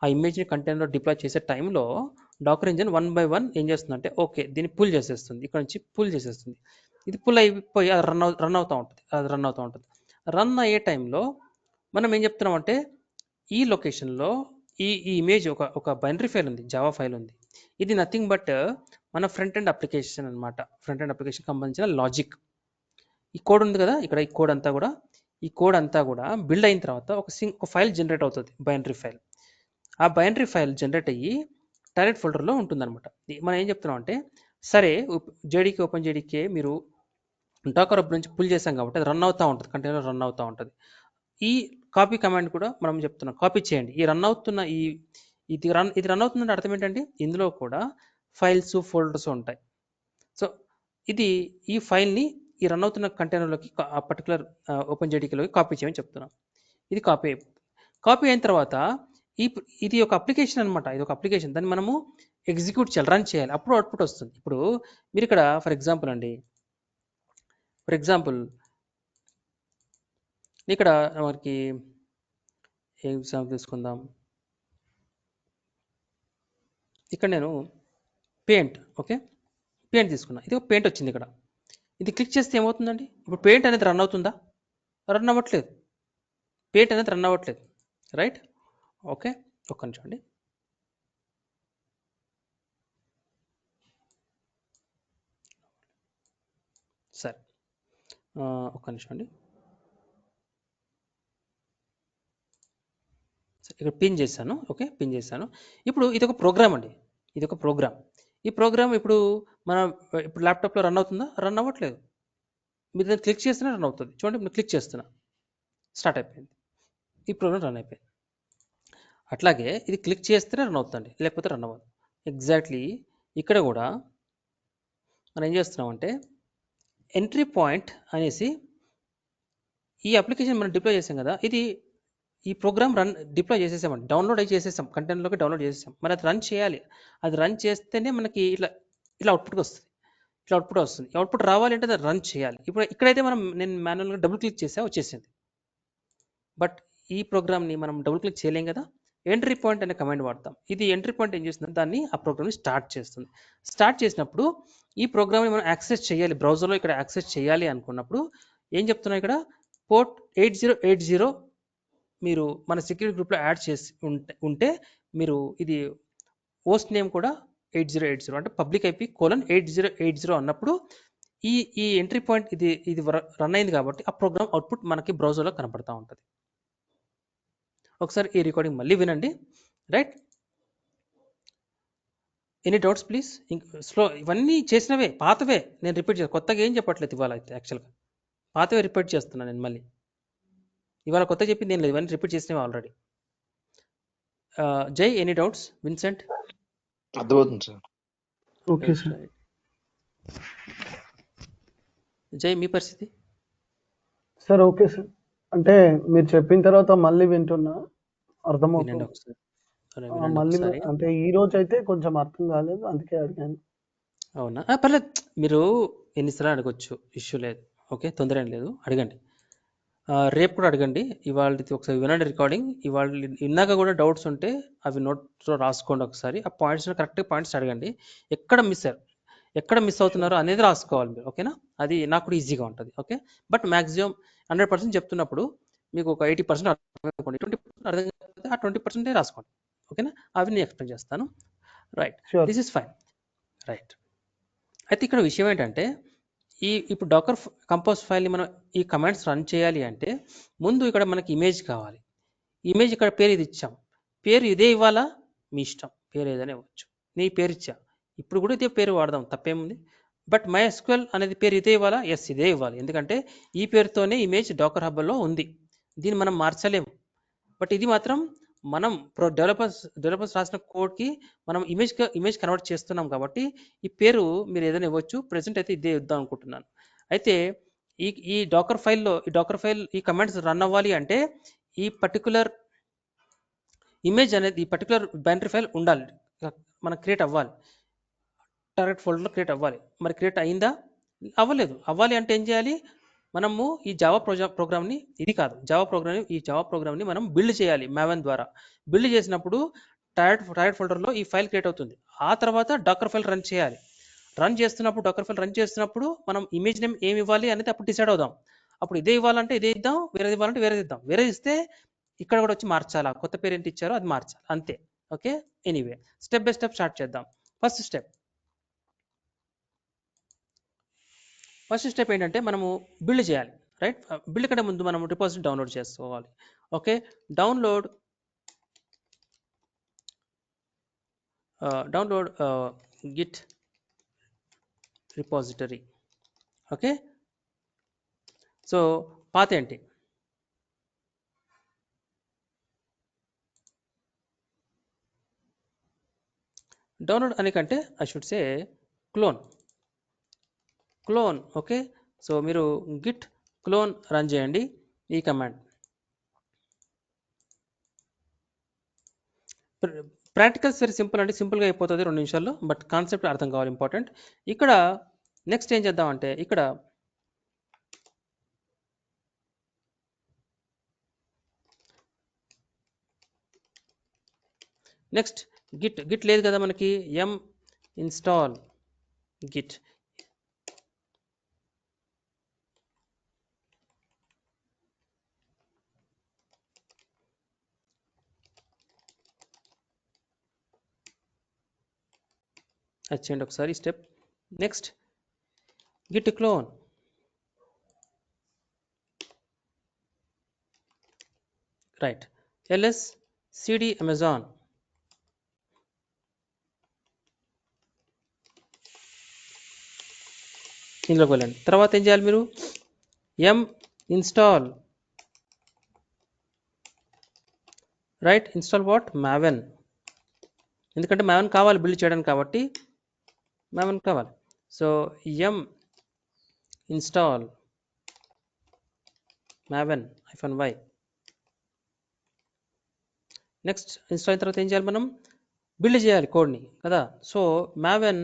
[SPEAKER 2] ఆ ఇమేజ్ని కంటైనర్లో డిప్లాయ్ చేసే టైంలో డాకర్ ఇంజిన్ 1 by 1 ఏం చేస్తుందంటే ఓకే దీన్ని పుల్ చేసేస్తుంది. ఇక్కడ నుంచి పుల్ చేసేస్తుంది. ఇది పుల్ అయిపోయి అది రన్ అవుతూ ఉంటుంది. రన్ అయ్యే టైంలో మనం ఏం చెప్తున్నామంటే ఈ లొకేషన్లో ఈ ఇమేజ్ ఒక బైనరీ ఫైల్ ఉంది, జావా ఫైల్ ఉంది. ఇది నథింగ్ బట్ మన ఫ్రంట్ ఎండ్ అప్లికేషన్ అనమాట. ఫ్రంట్ ఎండ్ అప్లికేషన్ సంబంధించిన లాజిక్. ఈ కోడ్ ఉంది కదా ఇక్కడ, ఈ కోడ్ అంతా కూడా బిల్డ్ అయిన తర్వాత ఒక ఫైల్ జనరేట్ అవుతుంది, బైనరీ ఫైల్. ఆ బైనరీ ఫైల్ జనరేట్ అయ్యి టార్గెట్ ఫోల్డర్లో ఉంటుందన్నమాట. మనం ఏం చెప్తున్నాం అంటే, సరే జేడీకే ఓపెన్ జేడీకే మీరు డాకర్ హబ్ నుంచి పుల్ చేసాం కాబట్టి అది రన్ అవుతూ ఉంటుంది, కంటైనర్ రన్ అవుతూ ఉంటుంది. ఈ కాపీ కమాండ్ కూడా మనం చెప్తున్నాం, కాపీ చేయండి. ఈ రన్ అవుతున్న ఇది రన్ అవుతుందంటే అర్థం ఏంటంటే ఇందులో కూడా ఫైల్స్ ఫోల్డర్స్ ఉంటాయి. సో ఈ ఫైల్ని ఈ రన్ అవుతున్న కంటైనర్లోకి ఆ పర్టికులర్ ఓపెన్ జేడీకేలోకి కాపీ చేయమని చెప్తున్నాం. ఇది కాపీ అయిన తర్వాత ఇది ఒక అప్లికేషన్ అనమాట. ఇది ఒక అప్లికేషన్, దాన్ని మనము ఎగ్జిక్యూట్ చేయాలి, రన్ చేయాలి, అప్పుడు అవుట్పుట్ వస్తుంది. ఇప్పుడు మీరు ఇక్కడ ఫర్ ఎగ్జాంపుల్ ఇక్కడ మనకి ఎగ్జాంపుల్ తీసుకుందాం. ఇక్కడ నేను పెయింట్ తీసుకున్నా. ఇది ఒక పెయింట్ వచ్చింది ఇక్కడ. ఇది క్లిక్ చేస్తే ఏమవుతుందండి? ఇప్పుడు పెయింట్ అనేది రన్ అవుతుందా? రన్ అవ్వట్లేదు. పెయింట్ అనేది రన్ అవ్వట్లేదు, రైట్? ఓకే, ఒక్క నిమిషం అండి. ఒక్క నిమిషం అండి. ఇక్కడ పిన్ చేశాను. ఓకే, పిన్ చేశాను. ఇప్పుడు ఇదొక ప్రోగ్రామ్ అండి. ఇదొక ప్రోగ్రామ్. ఈ ప్రోగ్రామ్ ఇప్పుడు ఇప్పుడు ల్యాప్టాప్లో రన్ అవుతుందా? రన్ అవ్వట్లేదు. మీరు దాన్ని క్లిక్ చేస్తేనే రన్ అవుతుంది. చూడండి, ఇప్పుడు క్లిక్ చేస్తున్నా, స్టార్ట్ అయిపోయింది. ఈ ప్రోగ్రామ్ రన్ అయిపోయింది. అట్లాగే ఇది క్లిక్ చేస్తేనే రన్ అవుతుందండి, లేకపోతే రన్ అవ్వదు. ఎగ్జాక్ట్లీ ఇక్కడ కూడా మనం ఏం చేస్తున్నామంటే ఎంట్రీ పాయింట్ అనేసి ఈ అప్లికేషన్ మనం డిప్లాయ్ చేసాం కదా, ఇది ఈ ప్రోగ్రామ్ డిప్లాయ్ చేసేసామండి, డౌన్లోడ్ అయి చేసేసాం, కంటెంట్లోకి డౌన్లోడ్ చేసేసాం. మరి అది రన్ చేయాలి. అది రన్ చేస్తేనే మనకి ఇట్లా అవుట్పుట్గా వస్తుంది. ఇట్లా అవుట్పుట్ వస్తుంది. అవుట్పుట్ రావాలి అంటే అది రన్ చేయాలి. ఇప్పుడు ఇక్కడైతే నేను మాన్యువల్గా డబుల్ క్లిక్ చేసా, వచ్చేసింది. బట్ ఈ ప్రోగ్రామ్ని మనం డబుల్ క్లిక్ చేయలేం కదా. ఎంట్రీ పాయింట్ అనే కమాండ్ వాడతాం. ఇది ఎంట్రీ పాయింట్ ఏం చేస్తుంది, దాన్ని ఆ ప్రోగ్రామ్ని స్టార్ట్ చేస్తుంది. స్టార్ట్ చేసినప్పుడు ఈ ప్రోగ్రామ్ని మనం యాక్సెస్ చేయాలి, బ్రౌజర్లో ఇక్కడ యాక్సెస్ చేయాలి అనుకున్నప్పుడు ఏం చెప్తున్నాం, ఇక్కడ పోర్ట్ 8080 మీరు మన సెక్యూరిటీ గ్రూప్లో యాడ్ చేసి ఉంటే మీరు ఇది హోస్ట్ నేమ్ కూడా 8080 అంటే పబ్లిక్ ఐపీ :8080 అన్నప్పుడు ఈ ఎంట్రీ పాయింట్ ఇది రన్ అయింది కాబట్టి ఆ ప్రోగ్రామ్ అవుట్పుట్ మనకి బ్రౌజర్లో కనపడతా ఉంటుంది. ఒకసారి ఈ రికార్డింగ్ మళ్ళీ వినండి. Right, any doubts please? Slow, ఇవన్నీ చేసినవే, పాతవే, నేను రిపీట్ చేస్తాను, కొత్తగా ఏం చెప్పట్లేదు ఇవాళ. అయితే యాక్చువల్గా పాతవే రిపీట్ చేస్తున్నాను నేను మళ్ళీ. ఇవాళ కొత్త చెప్పింది ఏం లేదు, ఇవన్నీ రిపీట్ చేసినవి ఆల్రెడీ. జై, ఎనీ డౌట్స్? విన్సెంట్?
[SPEAKER 5] అర్థమవుతుంది సార్.
[SPEAKER 4] Okay sir.
[SPEAKER 2] జై, మీ పరిస్థితి?
[SPEAKER 4] Sir okay sir. అంటే మీరు చెప్పిన తర్వాత మళ్ళీ వింటున్నా,
[SPEAKER 2] వినండి
[SPEAKER 4] అర్థమవుతుంది.
[SPEAKER 2] ఒకసారి.
[SPEAKER 4] మళ్ళీ అంటే ఈ రోజు అయితే కొంచెం అర్థం కాలేదు, అందుకే అడిగాను.
[SPEAKER 2] అవునా, పర్లేదు, మీరు ఎన్నిసార్లు అడగొచ్చు, ఇష్యూ లేదు. ఓకే, తొందర ఏం లేదు, అడగండి. రేపు కూడా అడగండి. ఇవాళది ఒకసారి వినండి రికార్డింగ్. ఇవాళ ఇన్నాక కూడా డౌట్స్ ఉంటే అవి నోట్స్లో రాసుకోండి ఒకసారి. ఆ పాయింట్స్ కరెక్ట్గా పాయింట్స్ అడగండి. ఎక్కడ మిస్ అవుతున్నారో అనేది రాసుకోవాలి మీరు. ఓకేనా? అది నాకు కూడా ఈజీగా ఉంటుంది. ఓకే, బట్ మ్యాక్సిమం 100% చెప్తున్నప్పుడు మీకు ఒక 80% అర్థం అనుకోండి, 20% అర్థం కాకపోతే ఆ 20% రాసుకోండి. ఓకేనా? అవి నేను ఎక్స్ప్లెయిన్ చేస్తాను. Right, this is fine. Right, అయితే ఇక్కడ విషయం ఏంటంటే ఇప్పుడు డాకర్ కంపోజ్ ఫైల్ని మనం ఈ కమాండ్స్ రన్ చేయాలి అంటే ముందు ఇక్కడ మనకి ఇమేజ్ కావాలి. ఇమేజ్ ఇక్కడ పేరు ఇది ఇచ్చాం. పేరు ఇదే ఇవ్వాలా? మీ ఇష్టం, పేరు ఏదైనా ఇవ్వచ్చు. నీ పేరు ఇచ్చా, ఇప్పుడు కూడా ఇదే పేరు వాడదాం, తప్పేముంది. బట్ MySQL అనేది పేరు ఇదే ఇవ్వాలా? ఎస్, ఇదే ఇవ్వాలి. ఎందుకంటే ఈ పేరుతోనే ఇమేజ్ డాకర్ హబ్లో ఉంది, దీన్ని మనం మార్చలేము. బట్ ఇది మాత్రం మనం డెవలపర్స్ రాసిన కోడ్కి మనం ఇమేజ్ కన్వర్ట్ చేస్తున్నాం కాబట్టి ఈ పేరు మీరు ఏదైనా ఇవ్వచ్చు. ప్రెసెంట్ అయితే ఇదే ఇద్దాం అనుకుంటున్నాను. అయితే ఈ డాకర్ ఫైల్ ఈ కమాండ్స్ రన్ అవ్వాలి అంటే ఈ పర్టికులర్ ఇమేజ్ అనేది, ఈ పర్టికులర్ బైనరీ ఫైల్ ఉండాలి, మనకు క్రియేట్ అవ్వాలి, టార్గెట్ ఫోల్డర్లో క్రియేట్ అవ్వాలి. మరి క్రియేట్ అయిందా? అవ్వలేదు. అవ్వాలి అంటే ఏం చేయాలి? మనము ఈ జావా ప్రోగ్రామ్ని, ఇది కాదు జావా ప్రోగ్రామ్ని మనం బిల్డ్ చేయాలి maven ద్వారా. బిల్డ్ చేసినప్పుడు టార్గెట్ ఫోల్డర్లో ఈ ఫైల్ క్రియేట్ అవుతుంది. ఆ తర్వాత డాకర్ ఫైల్ రన్ చేయాలి. డాకర్ ఫైల్ రన్ చేస్తున్నప్పుడు మనం ఇమేజ్ నేమ్ ఏమి ఇవ్వాలి అనేది అప్పుడు డిసైడ్ అవుదాం. అప్పుడు ఇదే ఇవ్వాలంటే ఇదే ఇద్దాం, వేరేది ఇవ్వాలంటే వేరేది ఇద్దాం. వేరే ఇస్తే ఇక్కడ కూడా వచ్చి మార్చాలా, కొత్త పేరు ఏంటి ఇచ్చారో అది మార్చాలి, అంతే. Okay, anyway step by step start చేద్దాం. ఫస్ట్ స్టెప్ ఏంటంటే మనము బిల్డ్ చేయాలి. రైట్, బిల్డ్ కంటే ముందు మనం రిపోజిటరీ డౌన్లోడ్ చేసుకోవాలి. Okay, download Git repository. Okay, so path ఏంటి? డౌన్లోడ్ అని కంటే I should say clone. Okay, so మీరు గిట్ క్లోన్ రన్ చేయండి ఈ కమాండ్. ప్రాక్టికల్స్ వెరీ సింపుల్ అండి, సింపుల్గా అయిపోతుంది 2 నిమిషాల్లో. బట్ కాన్సెప్ట్ అర్థం కావాలి, ఇంపార్టెంట్. ఇక్కడ నెక్స్ట్ ఏం చేద్దామంటే ఇక్కడ నెక్స్ట్ గిట్ లేదు కదా మనకి, ఇన్స్టాల్ గిట్. అది చేయండి ఒకసారి step. Next Git clone. Right. ls cd amazon ఇందులోకి వెళ్ళండి. తర్వాత ఏం చేయాలి మీరు? m install, right. Install what? maven. ఎందుకంటే maven కావాలి బిల్డ్ చేయడానికి, కాబట్టి maven కావాలి. So m install maven -y. Next install అయిన తర్వాత ఏం చేయాలి? మనం బిల్డ్ చేయాలి కోడ్ని కదా. So maven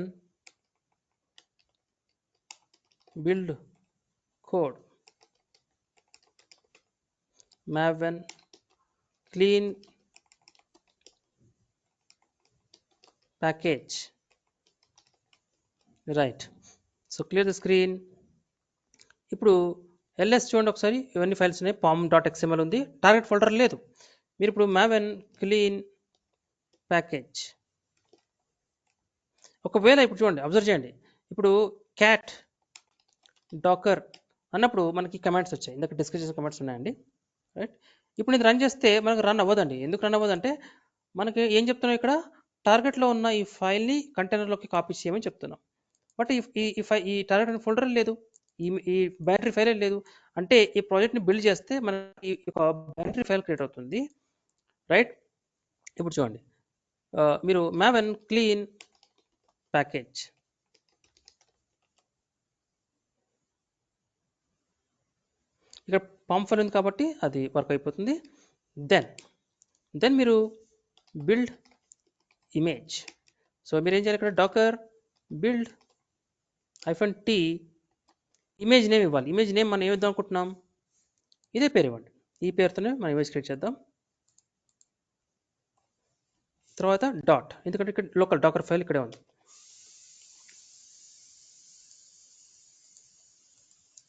[SPEAKER 2] build code, maven clean package, right. So clear the screen. ఇప్పుడు ls చూడండి ఒకసారి, ఇవన్నీ ఫైల్స్ ఉన్నాయి. pom.xml ఉంది, టార్గెట్ ఫోల్డర్ లేదు. మీరు ఇప్పుడు maven clean package, ఒకవేళ ఇప్పుడు చూడండి, అబ్జర్వ్ చేయండి, ఇప్పుడు cat docker అన్నప్పుడు మనకి కమాండ్స్ వచ్చాయి. ఇందాక డిస్కస్ చేసిన కమాండ్స్ ఉన్నాయండి, రైట్. ఇప్పుడు ఇది రన్ చేస్తే మనకు రన్ అవ్వదండి. ఎందుకు రన్ అవ్వదంటే మనకి ఏం చెప్తున్నాం ఇక్కడ, టార్గెట్లో ఉన్న ఈ ఫైల్ని కంటైనర్లోకి కాపీ చేయమని చెప్తున్నాం. బట్ ఈ టార్గెట్ ఫోల్డర్ లేదు, ఈ బ్యాటరీ ఫైల్ లేదు. అంటే ఈ ప్రాజెక్ట్ని బిల్డ్ చేస్తే మనకి ఒక బ్యాటరీ ఫైల్ క్రియేట్ అవుతుంది, రైట్. ఇప్పుడు చూడండి, మీరు maven clean package, ఇక్కడ పామ్ ఫైల్ ఉంది కాబట్టి అది వర్క్ అయిపోతుంది. దెన్ మీరు బిల్డ్ ఇమేజ్. సో మీరు ఏం చేయాలి, ఇక్కడ Docker build -t image name ఇవ్వాలి. ఇమేజ్ నేమ్ మనం ఏమిద్దాం అనుకుంటున్నాం, ఇదే పేరు ఇవ్వండి. ఈ పేరుతోనే మనం ఇమేజ్ క్రియేట్ చేద్దాం. తర్వాత డాట్, ఎందుకంటే ఇక్కడ లోకల్ డాకర్ ఫైల్ ఇక్కడే ఉంది.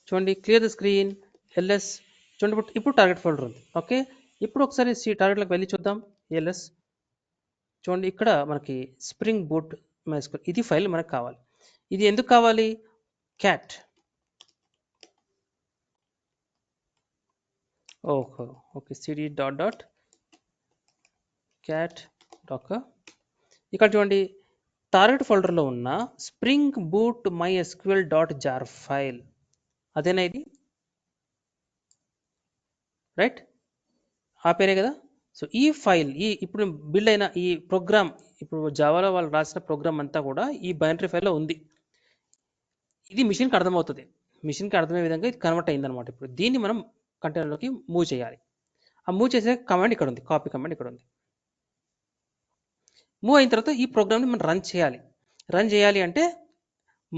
[SPEAKER 2] చూడండి, క్లియర్ ద స్క్రీన్. ls చూడండి, ఇప్పుడు టార్గెట్ ఫోల్డర్ ఉంది. ఓకే, ఇప్పుడు ఒకసారి టార్గెట్లోకి వెళ్ళి చూద్దాం. ls చూడండి, ఇక్కడ మనకి స్ప్రింగ్ బూట్ MySQL ఇది ఫైల్ మనకు కావాలి. ఇది ఎందుకు కావాలి? Cat okay cd dot cat Docker. ఇక్కడ చూడండి, టార్గెట్ ఫోల్డర్లో ఉన్న స్ప్రింగ్ బూట్ MySQL.jar ఫైల్ అదేనా ఇది, రైట్. ఆ పేరే కదా. సో ఈ ఫైల్, ఇప్పుడు బిల్డ్ అయిన ఈ ప్రోగ్రామ్, ఇప్పుడు జావాలో వాళ్ళు రాసిన ప్రోగ్రామ్ అంతా కూడా ఈ బైనరీ ఫైల్లో ఉంది. ఇది మిషన్కి అర్థమవుతుంది, మిషన్కి అర్థమయ్యే విధంగా ఇది కన్వర్ట్ అయిందనమాట. ఇప్పుడు దీన్ని మనం కంటైనర్లోకి మూవ్ చేయాలి. ఆ మూవ్ చేసే కమాండ్ ఇక్కడ ఉంది, కాపీ కమాండ్ ఇక్కడ ఉంది. మూవ్ అయిన తర్వాత ఈ ప్రోగ్రామ్ని మనం రన్ చేయాలి. రన్ చేయాలి అంటే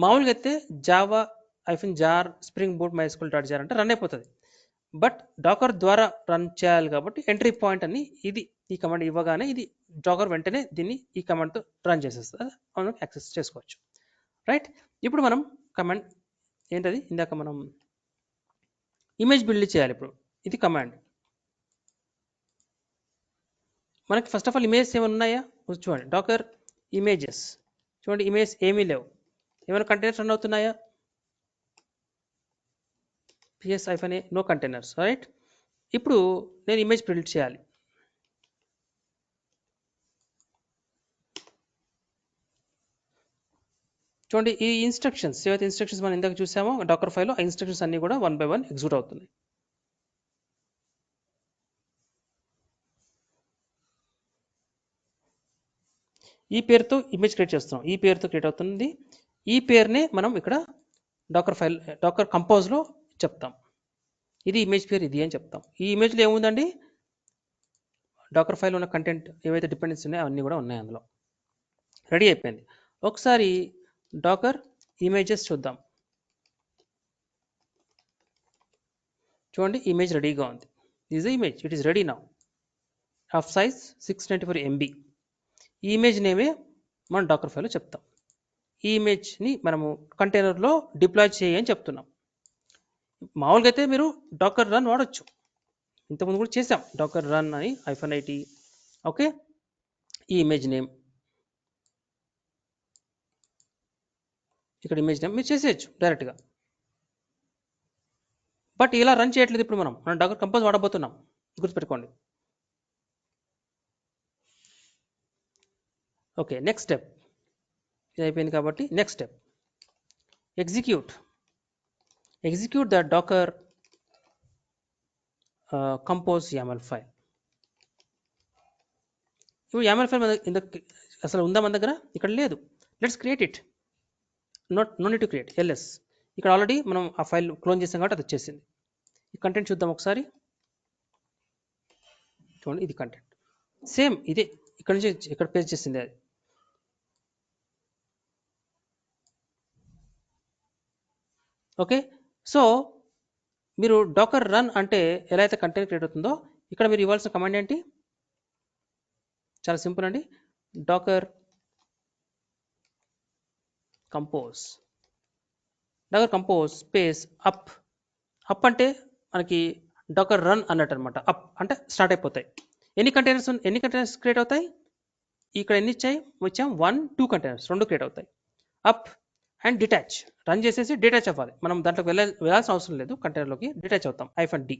[SPEAKER 2] మామూలుగా అయితే java-jar spring boot mysql.jar అంటే రన్ అయిపోతుంది. బట్ డాకర్ ద్వారా రన్ చేయాలి కాబట్టి ఎంట్రీ పాయింట్ అని ఇది, ఈ కమాండ్ ఇవ్వగానే ఇది డాకర్ వెంటనే దీన్ని ఈ కమాండ్తో రన్ చేసేస్తుంది, మనం యాక్సెస్ చేసుకోవచ్చు, రైట్. ఇప్పుడు మనం కమాండ్ ఏంటది, ఇందాక మనం ఇమేజ్ బిల్డ్ చేయాలి. ఇప్పుడు ఇది కమాండ్. మనకి ఫస్ట్ ఆఫ్ ఆల్ ఇమేజెస్ ఏమైనా ఉన్నాయా చూడండి, డాకర్ ఇమేజెస్. చూడండి, ఇమేజ్ ఏమీ లేవు. ఏమైనా కంటైనర్స్ రన్ అవుతున్నాయా? ps-a no containers, right. ఇప్పుడు నేను ఇమేజ్ బిల్డ్ చేయాలి. చూడండి, ఈ ఇన్స్ట్రక్షన్స్ ఏవైతే ఇన్స్ట్రక్షన్స్ మనం ఇందాక చూసామో డాకర్ ఫైల్లో, ఆ ఇన్స్ట్రక్షన్స్ అన్ని కూడా 1 by 1 ఎగ్జిక్యూట్ అవుతున్నాయి. ఈ పేరుతో ఇమేజ్ క్రియేట్ చేస్తున్నాం, ఈ పేరుతో క్రియేట్ అవుతుంది. ఈ పేరునే మనం ఇక్కడ డాకర్ కంపోజ్లో చెప్తాం. ఇది ఇమేజ్ పేరు ఇది అని చెప్తాం. ఈ ఇమేజ్లో ఏముందండి, డాకర్ ఫైల్ ఉన్న కంటెంట్ ఏవైతే డిపెండెన్సీ ఉన్నాయో అవన్నీ కూడా ఉన్నాయి అందులో. రెడీ అయిపోయింది. ఒకసారి డాకర్ ఇమేజెస్ చూద్దాం. చూడండి, ఇమేజ్ రెడీగా ఉంది. This image, it is ready now. Of size 694 MB. ఈ ఇమేజ్ నేమే మనం డాకర్ ఫైల్లో చెప్తాం. ఈ ఇమేజ్ని మనము కంటైనర్లో డిప్లాయ్ చేయని చెప్తున్నాం. మామూలుగా అయితే మీరు డాకర్ రన్ వాడచ్చు, ఇంతకుముందు కూడా చేసాం డాకర్ రన్ అని -it. ఓకే, ఈ ఇమేజ్ నేమ్ ఇక్కడ ఇమేజ్ నేమ్ మీరు చేసేయచ్చు డైరెక్ట్గా. బట్ ఇలా రన్ చేయట్లేదు. ఇప్పుడు మనం డాకర్ కంపోజ్ వాడబోతున్నాం, గుర్తుపెట్టుకోండి. Okay, next step. ఇది అయిపోయింది కాబట్టి next step execute the Docker Compose YAML file. ఇప్పుడు YAML ఫైల్ అసలు ఉందా మన దగ్గర? ఇక్కడ లేదు. Let's create it. No need to create ls. ఇక్కడ ఆల్రెడీ మనం ఆ ఫైల్ క్లోన్ చేసాం కాబట్టి అది వచ్చేసింది. ఈ కంటెంట్ చూద్దాం ఒకసారి. చూడండి, ఇది కంటెంట్ సేమ్ ఇదే, ఇక్కడ నుంచి ఇక్కడ పేస్ట్ చేసింది అది. ఓకే, సో మీరు డాకర్ రన్ అంటే ఎలా అయితే కంటెంట్ క్రియేట్ అవుతుందో, ఇక్కడ మీరు ఇవ్వాల్సిన కమాండ్ ఏంటి? చాలా సింపుల్ అండి. Docker Compose space up. Up అంటే మనకి డాకర్ రన్ అన్నట్టు అనమాట. అప్ అంటే స్టార్ట్ అయిపోతాయి. ఎన్ని కంటైనర్స్ క్రియేట్ అవుతాయి? ఇక్కడ ఎన్ని వచ్చాం 1 2 కంటైనర్స్, 2 క్రియేట్ అవుతాయి. అప్ అండ్ డిటాచ్, రన్ చేసేసి డిటాచ్ అవ్వాలి. మనం దాంట్లోకి వెళ్ళాల్సిన అవసరం లేదు, కంటైనర్లోకి డిటాచ్ అవుతాం -d.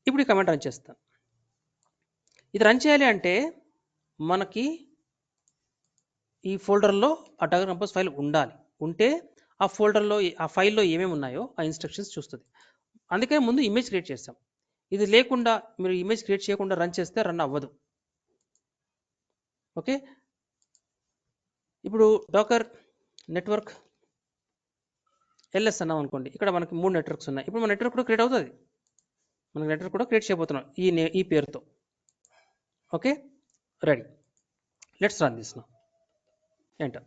[SPEAKER 2] ఇప్పుడు ఈ కమాండ్ రన్ చేస్తాను. ఇది రన్ చేయాలి అంటే మనకి ఈ ఫోల్డర్లో ఆ డాకర్ కంపోజ్ ఫైల్ ఉండాలి. ఉంటే ఆ ఫోల్డర్లో ఆ ఫైల్లో ఏమేమి ఉన్నాయో ఆ ఇన్స్ట్రక్షన్స్ చూస్తుంది. అందుకే ముందు ఇమేజ్ క్రియేట్ చేస్తాం. ఇది లేకుండా మీరు ఇమేజ్ క్రియేట్ చేయకుండా రన్ చేస్తే రన్ అవ్వదు. ఓకే, ఇప్పుడు డాకర్ నెట్వర్క్ ls అన్నాం అనుకోండి. ఇక్కడ మనకి 3 నెట్వర్క్స్ ఉన్నాయి. ఇప్పుడు మన నెట్వర్క్ కూడా క్రియేట్ అవుతుంది. మనకి నెట్వర్క్ కూడా క్రియేట్ చేయబోతున్నాం ఈ పేరుతో. Okay, ready. Let's run this now. Enter.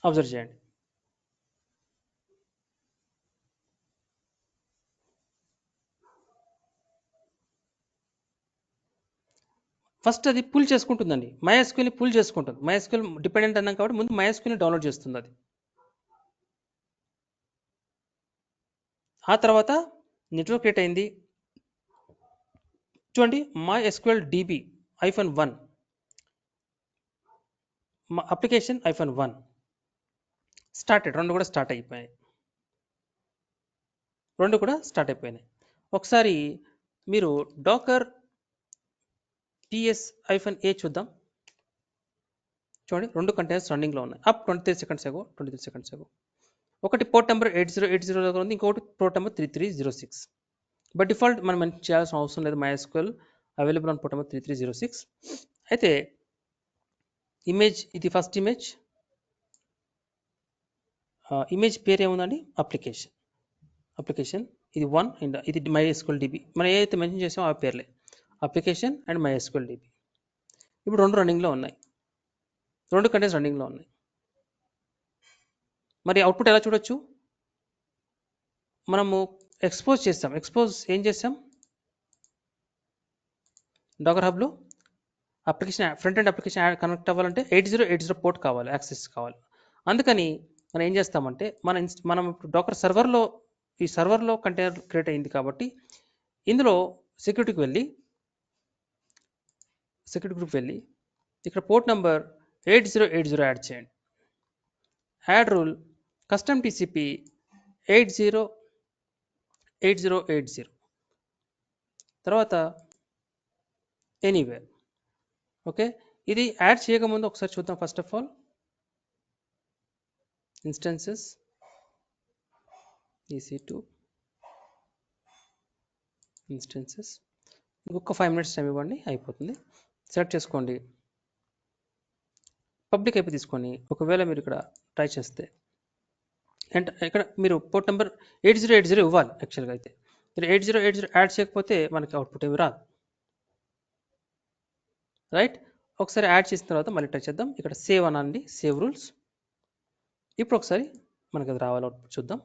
[SPEAKER 2] Observe చేయండి. ఫస్ట్ అది పుల్ చేసుకుంటుందండి. MySQL ని పుల్ చేసుకుంటుంది. MySQL డిపెండెంట్ అన్నాం కాబట్టి ముందు MySQL ని డౌన్లోడ్ చేస్తుంది అది. ఆ తర్వాత నెట్వర్క్ క్రియేట్ అయింది. చూడండి, MySQL DB -1 అప్లికేషన్ -1 స్టార్టెడ్. రెండు కూడా స్టార్ట్ అయిపోయినాయి. ఒకసారి మీరు డాకర్ ts-a చూద్దాం. చూడండి, 2 కంటైనర్స్ రన్నింగ్లో ఉన్నాయి. Up 23 seconds ago. ఒకటి పోర్ట్ నెంబర్ 8080 దగ్గర ఉంది, ఇంకొకటి పోర్ట్ నెంబర్ 3306. బై డిఫాల్ట్ మనం చేయాల్సిన అవసరం లేదు. MySQL available on port number 3306. అయితే ఇమేజ్, ఇది ఫస్ట్ ఇమేజ్ పేరు ఏముందండి? అప్లికేషన్. ఇది 1 అండ్ ఇది MySQL DB. మనం ఏదైతే మెన్షన్ చేసామో ఆ పేర్లే, అప్లికేషన్ అండ్ MySQL DB. ఇప్పుడు 2 రన్నింగ్లో ఉన్నాయి, 2 కంటైనర్స్ రన్నింగ్లో ఉన్నాయి. మరి అవుట్పుట్ ఎలా చూడొచ్చు? మనము ఏం చేస్తాం? డాకర్ హబ్లో application front end application connect అవ్వాలంటే 8080 పోర్ట్ కావాలి, యాక్సెస్ కావాలి. అందుకని మనం ఏం చేస్తామంటే మనం ఇప్పుడు డాకర్ ఈ సర్వర్లో కంటైనర్ క్రియేట్ అయింది కాబట్టి ఇందులో సెక్యూరిటీ గ్రూప్ వెళ్ళి ఇక్కడ పోర్ట్ నెంబర్ 8080 యాడ్ చేయండి. యాడ్ రూల్ కస్టమ్ TCP 808080 తర్వాత ఎనీవేర్. ఓకే, ఇది యాడ్ చేయకముందు ఒకసారి చూద్దాం. First of all instances EC2 instances. ఇంకొక 5 minutes టైం ఇవ్వండి, అయిపోతుంది. సెలెక్ట్ చేసుకోండి, పబ్లిక్ IP తీసుకొని ఒకవేళ మీరు ఇక్కడ ట్రై చేస్తే అండ్ ఇక్కడ మీరు పోర్ట్ నెంబర్ 8080 ఇవ్వాలి. యాక్చువల్గా అయితే మీరు 8080 యాడ్ చేయకపోతే మనకి అవుట్పుట్ ఏమి రాదు. రైట్, ఒకసారి యాడ్ చేసిన తర్వాత మళ్ళీ ట్రై చేద్దాం. ఇక్కడ సేవ్ అనండి, సేవ్ రూల్స్. ఇప్పుడు ఒకసారి మనకి అది రావాలి, అవుట్పుట్ చూద్దాం.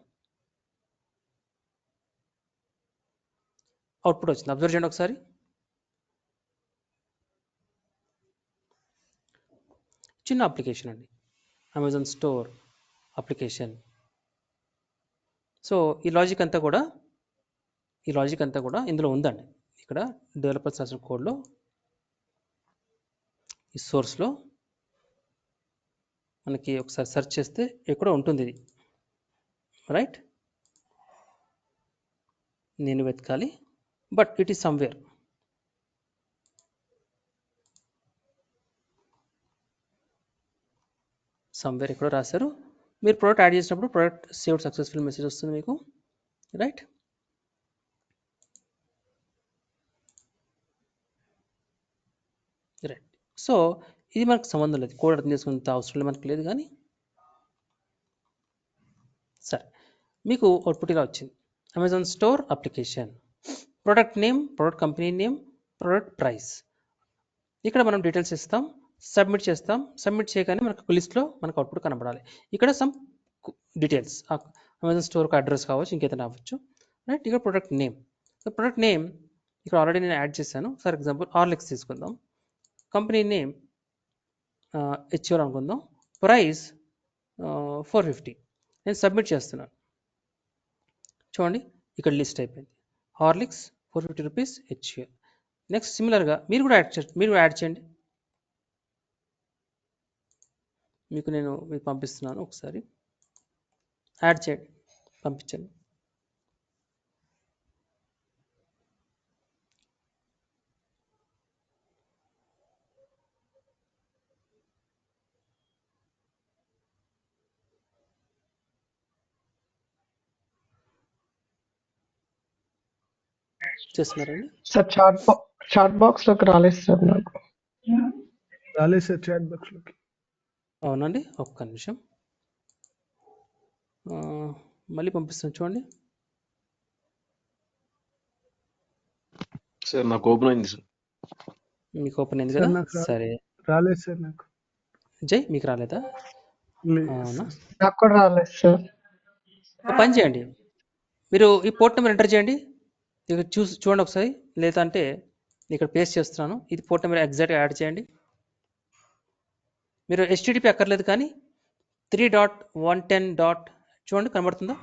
[SPEAKER 2] అవుట్పుట్ వచ్చింది, అబ్జర్వ్ చేయండి ఒకసారి. చిన్న అప్లికేషన్ అండి, అమెజాన్ స్టోర్ అప్లికేషన్. సో ఈ లాజిక్ అంతా కూడా ఇందులో ఉందండి. ఇక్కడ డెవలపర్స్ రాసిన కోడ్లో ఈ సోర్స్లో మనకి ఒకసారి సెర్చ్ చేస్తే ఎక్కడో ఉంటుంది ఇది. రైట్, నేను వెతకాలి, but it is somewhere. Somewhere ఎక్కడో రాశారు. మీరు ప్రోడక్ట్ యాడ్ చేసినప్పుడు ప్రోడక్ట్ సేవ్డ్ సక్సెస్ఫుల్ మెసేజ్ వస్తుంది మీకు, రైట్? రైట్. సో ఇది మనకు సంబంధం లేదు, కోడ్ అర్థం చేసుకునేంత అవసరం మనకు లేదు. కానీ సరే, మీకు అవుట్పుట్ ఇలా వచ్చింది. Amazon store application, product name, product company name, product price. ఇక్కడ మనం డీటెయిల్స్ ఇస్తాం, సబ్మిట్ చేస్తాం. సబ్మిట్ చేయగానే మనకు లిస్ట్లో మనకు అవుట్పుట్ కనబడాలి. ఇక్కడ సమ్ డీటెయిల్స్, అమెజాన్ స్టోర్కి అడ్రస్ కావచ్చు, ఇంకేదైనా అవ్వచ్చు, రైట్? ఇక్కడ ప్రోడక్ట్ నేమ్, ప్రోడక్ట్ నేమ్ ఇక్కడ ఆల్రెడీ నేను యాడ్ చేశాను. ఫర్ ఎగ్జాంపుల్ హార్లిక్స్ తీసుకుందాం. కంపెనీ నేమ్ హెచ్ఓర్ అనుకుందాం. ప్రైస్ 450. నేను సబ్మిట్ చేస్తున్నాను. చూడండి ఇక్కడ లిస్ట్ అయిపోయింది. Horlicks 450 rupees హెచ్ఓర్. నెక్స్ట్ సిమిలర్గా మీరు కూడా యాడ్ చేయండి. మీకు పంపిస్తున్నాను, ఒకసారి యాడ్ చేయండి, పంపించండి. చేస్తున్నారండి
[SPEAKER 3] సార్ చాట్ బాక్స్ లోకి రాలేదు సార్ నాకు.
[SPEAKER 4] రాలేదు సార్ చాట్ బాక్స్ లోకి.
[SPEAKER 2] అవునండి, ఒక్క నిమిషం, మళ్ళీ పంపిస్తాను చూడండి.
[SPEAKER 5] సార్ నాకు ఓపెన్ అయింది సార్.
[SPEAKER 2] మీకు ఓపెన్ అయింది
[SPEAKER 4] సార్
[SPEAKER 2] కదా?
[SPEAKER 4] నాకు
[SPEAKER 2] సరే,
[SPEAKER 4] రాలేదు సార్ నాకు.
[SPEAKER 2] జై మీకు రాలేదా?
[SPEAKER 4] లేదు
[SPEAKER 2] అవునా,
[SPEAKER 4] సార్.
[SPEAKER 3] నాకు కూడా రాలేదు సార్.
[SPEAKER 2] ఒక పని చేయండి, మీరు ఈ పోర్ట్ నెంబర్ ఎంటర్ చేయండి. ఇక్కడ చూడండి ఒకసారి, లేదంటే ఇక్కడ పేస్ట్ చేస్తున్నాను. ఇది పోర్ట్ నెంబర్ ఎగ్జాక్ట్గా యాడ్ చేయండి. మీరు HTTP అక్కర్లేదు, కానీ 3.110. చూడండి కనబడుతుందా?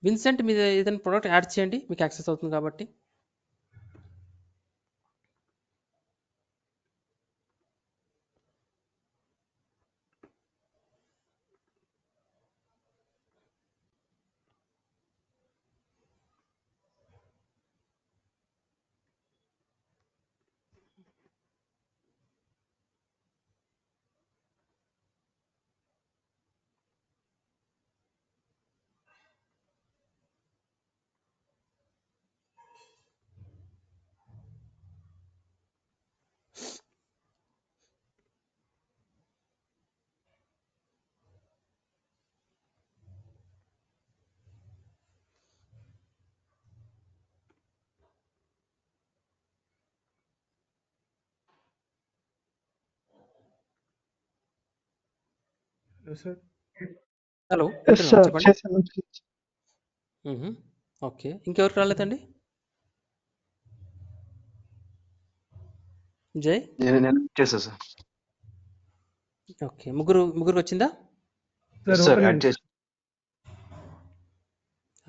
[SPEAKER 2] విన్సెంట్ మీద ఏదైనా ప్రోడక్ట్ యాడ్ చేయండి, మీకు యాక్సెస్ అవుతుంది కాబట్టి.
[SPEAKER 4] సార్
[SPEAKER 2] హలో,
[SPEAKER 3] సార్
[SPEAKER 2] చెప్పండి.
[SPEAKER 3] చేశాను.
[SPEAKER 2] ఓకే, ఇంకెవరికి రాలేదండి? జై,
[SPEAKER 5] నేను చేసా సార్.
[SPEAKER 2] ఓకే, ముగ్గురికి వచ్చిందా?
[SPEAKER 4] సార్
[SPEAKER 5] సార్
[SPEAKER 4] ఓపెన్
[SPEAKER 5] యాడ్
[SPEAKER 4] అయింది.
[SPEAKER 5] చేసి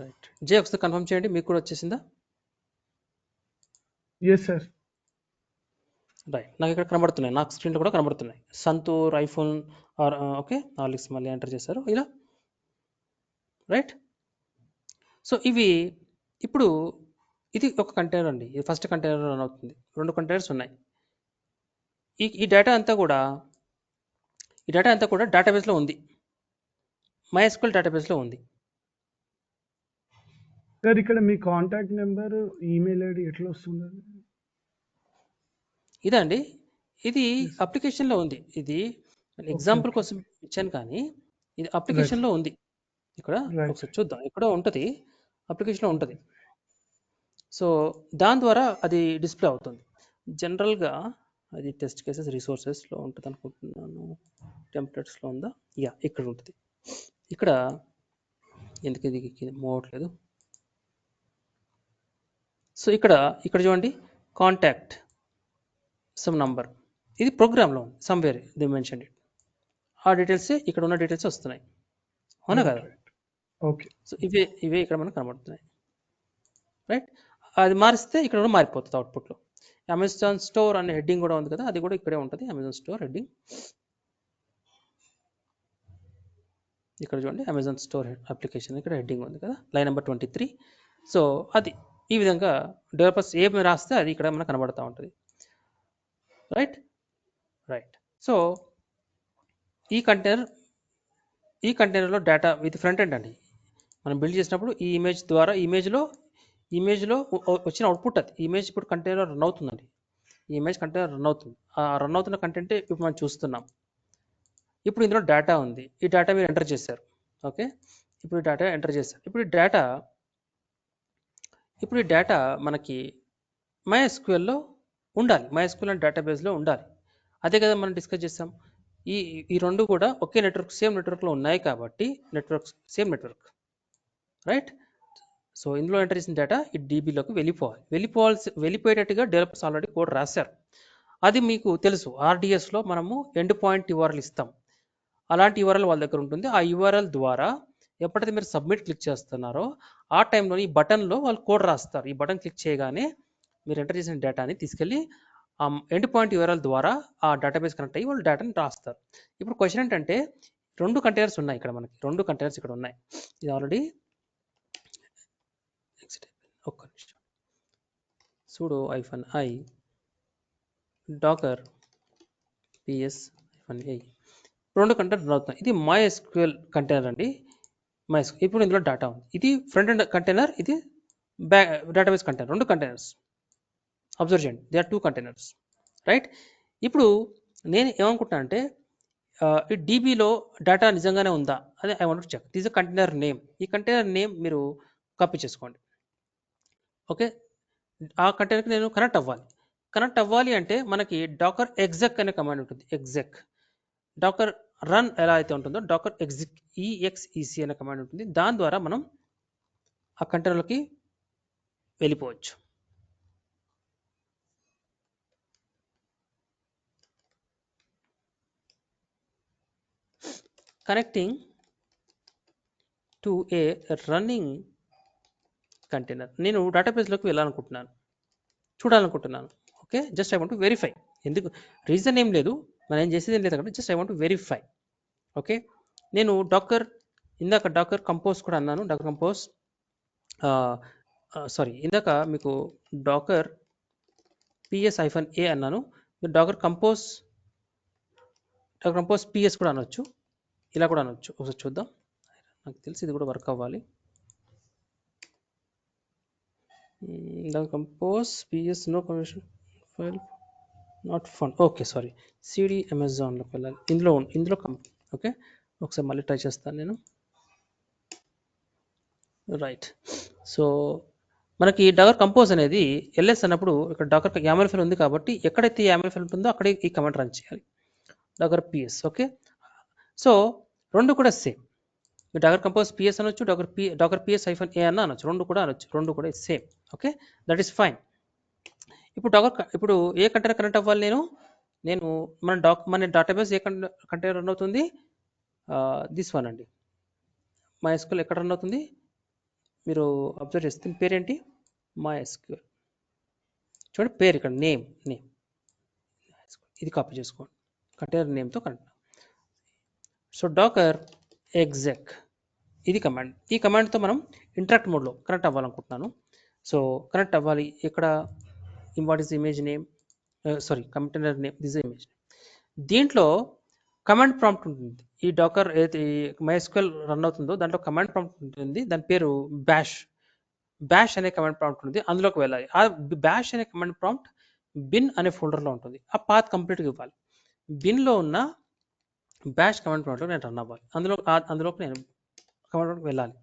[SPEAKER 2] రైట్. జై ఒకసారి కన్ఫర్మ్ చేయండి, మీకు కూడా వచ్చేసిందా?
[SPEAKER 4] Yes sir.
[SPEAKER 2] రైట్, నాకు ఇక్కడ కనబడుతున్నాయి, నాకు స్క్రీన్లో కూడా కనబడుతున్నాయి. సంతూర్, ఐఫోన్, ఓకే, హార్లిక్స్ మళ్ళీ ఎంటర్ చేశారు ఇలా, రైట్? సో ఇప్పుడు ఇది ఒక కంటైనర్ అండి, ఇది ఫస్ట్ కంటైనర్ రన్ అవుతుంది. 2 కంటైనర్స్ ఉన్నాయి. ఈ డేటా అంతా కూడా డేటాబేస్లో ఉంది, MySQL డేటాబేస్లో ఉంది.
[SPEAKER 4] సార్ ఇక్కడ మీ కాంటాక్ట్ నెంబర్, ఈమెయిల్ ఐడి ఎట్లా వస్తుంది?
[SPEAKER 2] ఇదండి, ఇది అప్లికేషన్లో ఉంది. ఇది ఎగ్జాంపుల్ కోసం ఇచ్చాను, కానీ ఇది అప్లికేషన్లో ఉంది. ఇక్కడ ఒకసారి చూద్దాం, ఎక్కడో ఉంటుంది, అప్లికేషన్లో ఉంటుంది. సో దాని ద్వారా అది డిస్ప్లే అవుతుంది. జనరల్గా అది టెస్ట్ కేసెస్ రిసోర్సెస్లో ఉంటుంది అనుకుంటున్నాను. టెంప్లెట్స్లో ఉందా? యా, ఇక్కడ ఉంటుంది. ఇక్కడ ఎందుకు ఇది మూవ్ అవ్వట్లేదు? సో ఇక్కడ చూడండి, కాంటాక్ట్ సమ్ నంబర్, ఇది ప్రోగ్రామ్లో ఉంది, సమ్వేర్ దే మెన్షన్ ఇట్. ఆ డీటెయిల్స్ ఇక్కడ ఉన్న డీటెయిల్స్ వస్తున్నాయి, అవునా కదా?
[SPEAKER 4] ఓకే.
[SPEAKER 2] సో ఇవే ఇక్కడ మనకు కనబడుతున్నాయి, రైట్? అది మారిస్తే ఇక్కడ కూడా మారిపోతుంది అవుట్పుట్లో. అమెజాన్ స్టోర్ అనే హెడ్డింగ్ కూడా ఉంది కదా, అది కూడా ఇక్కడే ఉంటుంది. అమెజాన్ స్టోర్ హెడ్డింగ్ ఇక్కడ చూడండి, అమెజాన్ స్టోర్ అప్లికేషన్ ఇక్కడ హెడ్డింగ్ ఉంది కదా, లైన్ నెంబర్ 23. సో అది ఈ విధంగా డెవలపర్స్ ఏమి రాస్తే అది ఇక్కడ మనకు కనబడుతూ ఉంటుంది, రైట్? సో ఈ కంటైనర్లో డేటా విత్ ఫ్రంట్ ఎండ్ అండి. మనం బిల్డ్ చేసినప్పుడు ఈ ఇమేజ్ ద్వారా ఇమేజ్లో వచ్చిన అవుట్పుట్ అది. ఇమేజ్ ఇప్పుడు కంటైనర్ రన్ అవుతుందండి, ఈ ఇమేజ్ కంటైనర్ రన్ అవుతుంది. ఆ రన్ అవుతున్న కంటెంటే ఇప్పుడు మనం చూస్తున్నాం. ఇప్పుడు ఇందులో డేటా ఉంది, ఈ డేటా మీరు ఎంటర్ చేశారు, ఓకే? ఇప్పుడు ఈ డేటా ఎంటర్ చేశారు. ఇప్పుడు ఈ డేటా మనకి MySQLలో ఉండాలి, MySQL అండ్ డేటాబేస్లో ఉండాలి. అదే కదా మనం డిస్కస్ చేస్తాం. ఈ రెండు కూడా ఒకే నెట్వర్క్, సేమ్ నెట్వర్క్లో ఉన్నాయి కాబట్టి సేమ్ నెట్వర్క్, రైట్? సో ఇందులో ఎంటర్ చేసిన డేటా ఈ డీబీలోకి వెళ్ళిపోయేటట్టుగా డెవలపర్స్ ఆల్రెడీ కోడ్ రాశారు. అది మీకు తెలుసు, RDSలో మనము ఎండ్ పాయింట్ URL ఇస్తాం, అలాంటి URL వాళ్ళ దగ్గర ఉంటుంది. ఆ URL ద్వారా ఎప్పుడైతే మీరు సబ్మిట్ క్లిక్ చేస్తున్నారో ఆ టైంలో ఈ బటన్లో వాళ్ళు కోడ్ రాస్తారు. ఈ బటన్ క్లిక్ చేయగానే మీరు ఎంటర్ చేసిన డేటాని తీసుకెళ్ళి ఎండ్ పాయింట్ URL ద్వారా ఆ డేటాబేస్ కనెక్ట్ అయ్యి వాళ్ళు డేటాని రాస్తారు. ఇప్పుడు క్వశ్చన్ ఏంటంటే, 2 కంటైనర్స్ ఉన్నాయి ఇక్కడ, మనకి 2 కంటైనర్స్ ఇక్కడ ఉన్నాయి. ఇది ఆల్రెడీ ఒక్క నిమిషం, sudo -i docker ps -a 2 container run అవుతున్నాయి. ఇది MySQL కంటైనర్ అండి. ఇప్పుడు ఇందులో డేటా ఉంది. ఇది ఫ్రంట్ ఎండ్ కంటైనర్, ఇది డేటాబేస్ కంటైనర్, 2 కంటైనర్స్. అబ్జర్వ్ చేయండి, దే ఆర్ 2 కంటైనర్స్, రైట్? ఇప్పుడు నేను ఏమనుకుంటున్నా అంటే, ఈ డీబీలో డేటా నిజంగానే ఉందా అదే I want to check. This a container name. ఈ కంటైనర్ నేమ్ మీరు కాపీ చేసుకోండి, ఓకే? ఆ కంటైనర్కి నేను కనెక్ట్ అవ్వాలి అంటే మనకి డాకర్ exec అనే కమాండ్ ఉంటుంది. డాకర్ రన్ ఎలా అయితే ఉంటుందో డాకర్ exec అనే కమాండ్ ఉంటుంది. దాని ద్వారా మనం ఆ కంటైనర్లోకి వెళ్ళిపోవచ్చు. Connecting to A running container. నేను డేటాబేస్లోకి వెళ్ళాలనుకుంటున్నాను, చూడాలనుకుంటున్నాను, okay? Just I want to verify. ఎందుకు, రీజన్ ఏం లేదు, మనం ఏం చేసేది ఏం లేదు కాబట్టి just I want to verify, okay? నేను ఇందాక డాకర్ కంపోజ్ కూడా అన్నాను. డాకర్ కంపోజ్ ఇందాక మీకు డాకర్ ps-a అన్నాను. మీరు డాకర్ కంపోజ్ ps కూడా అనొచ్చు, ఇలా కూడా అనొచ్చు. ఒకసారి చూద్దాం, నాకు తెలిసి ఇది కూడా వర్క్ అవ్వాలి. Docker Compose ps no commission file not found. Okay, sorry, cd అమెజాన్లోకి వెళ్ళాలి. ఇందులో ఓకే, ఒకసారి మళ్ళీ ట్రై చేస్తాను నేను, రైట్? సో మనకి డాకర్ కంపోజ్ అనేది ls అన్నప్పుడు ఇక్కడ డాకర్ YAML ఫైల్ ఉంది కాబట్టి ఎక్కడైతే YAML ఫైల్ ఉంటుందో అక్కడే ఈ కమాండ్ రన్ చేయాలి, డాకర్ ps, ఓకే? సో 2 కూడా సేమ్, డాకర్ కంపోజ్ ps అనొచ్చు, డాకర్ ps-a అన్న అనొచ్చు, 2 కూడా same, okay? That is fine. ఇప్పుడు ఏ కంటైనర్ కనెక్ట్ అవ్వాలి? నేను మన డేటాబేస్ ఏ కంటైనర్ రన్ అవుతుంది? దిస్ వన్ అండి, MySQL ఎక్కడ రన్ అవుతుంది? మీరు అబ్జర్వ్ చేస్తే పేరేంటి? MySQL. చూడండి పేరు ఇక్కడ, నేమ్. ఇది కాపీ చేసుకోండి, కంటైనర్ నేమ్తో కనెక్ట్. సో డాకర్ exec ఇది కమాండ్. ఈ కమాండ్తో మనం ఇంటరాక్ట్ మోడ్లో కనెక్ట్ అవ్వాలనుకుంటున్నాను. సో కనెక్ట్ అవ్వాలి ఇక్కడ. What is image name, container name, this image. దీంట్లో కమాండ్ ప్రాంప్ట్ ఉంటుంది. ఈ డాకర్ ఏదైతే MySQL రన్ అవుతుందో దాంట్లో కమాండ్ ప్రాంప్ట్ ఉంటుంది, దాని పేరు బ్యాష్ అనే కమాండ్ ప్రాంప్ట్ ఉంటుంది. అందులోకి వెళ్ళాలి. ఆ బ్యాష్ అనే కమాండ్ ప్రాంప్ట్ బిన్ అనే ఫోల్డర్లో ఉంటుంది. ఆ పాత్ కంప్లీట్గా ఇవ్వాలి. బిన్లో ఉన్న బ్యాష్ కమాండ్ ప్రాంప్ట్లో నేను రన్ అవ్వాలి, అందులోకి నేను కమాండ్ ప్రాంప్ట్కి వెళ్ళాలి.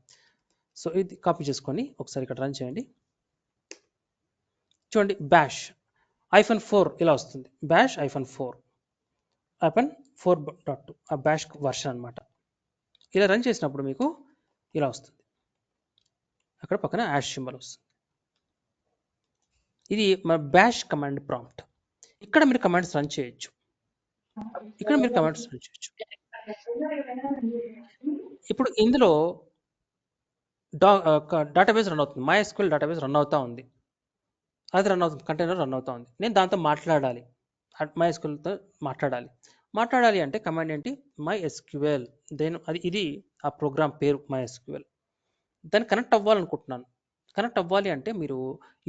[SPEAKER 2] సో ఇది కాపీ చేసుకొని ఒకసారి ఇక్కడ రన్ చేయండి. చూడండి, బ్యాష్ -4 ఇలా వస్తుంది, బ్యాష్ -4 4.2 ఆ బ్యాష్ వర్షన్ అనమాట. ఇలా రన్ చేసినప్పుడు మీకు ఇలా వస్తుంది, అక్కడ పక్కన యాష్ సింబల్ వస్తుంది. ఇది మన బ్యాష్ కమాండ్ ప్రాంప్ట్. ఇక్కడ మీరు కమాండ్స్ రన్ చేయొచ్చు, ఇప్పుడు ఇందులో డేటాబేస్ రన్ అవుతుంది, MySQL డేటాబేస్ రన్ అవుతా ఉంది, అది రన్ అవుతుంది, కంటైనర్ రన్ అవుతా ఉంది. నేను దాంతో మాట్లాడాలి, MySQLతో మాట్లాడాలి అంటే కమాండ్ ఏంటి? MySQL. ఇది ఆ ప్రోగ్రామ్ పేరు MySQL. దాన్ని కనెక్ట్ అవ్వాలనుకుంటున్నాను. కనెక్ట్ అవ్వాలి అంటే మీరు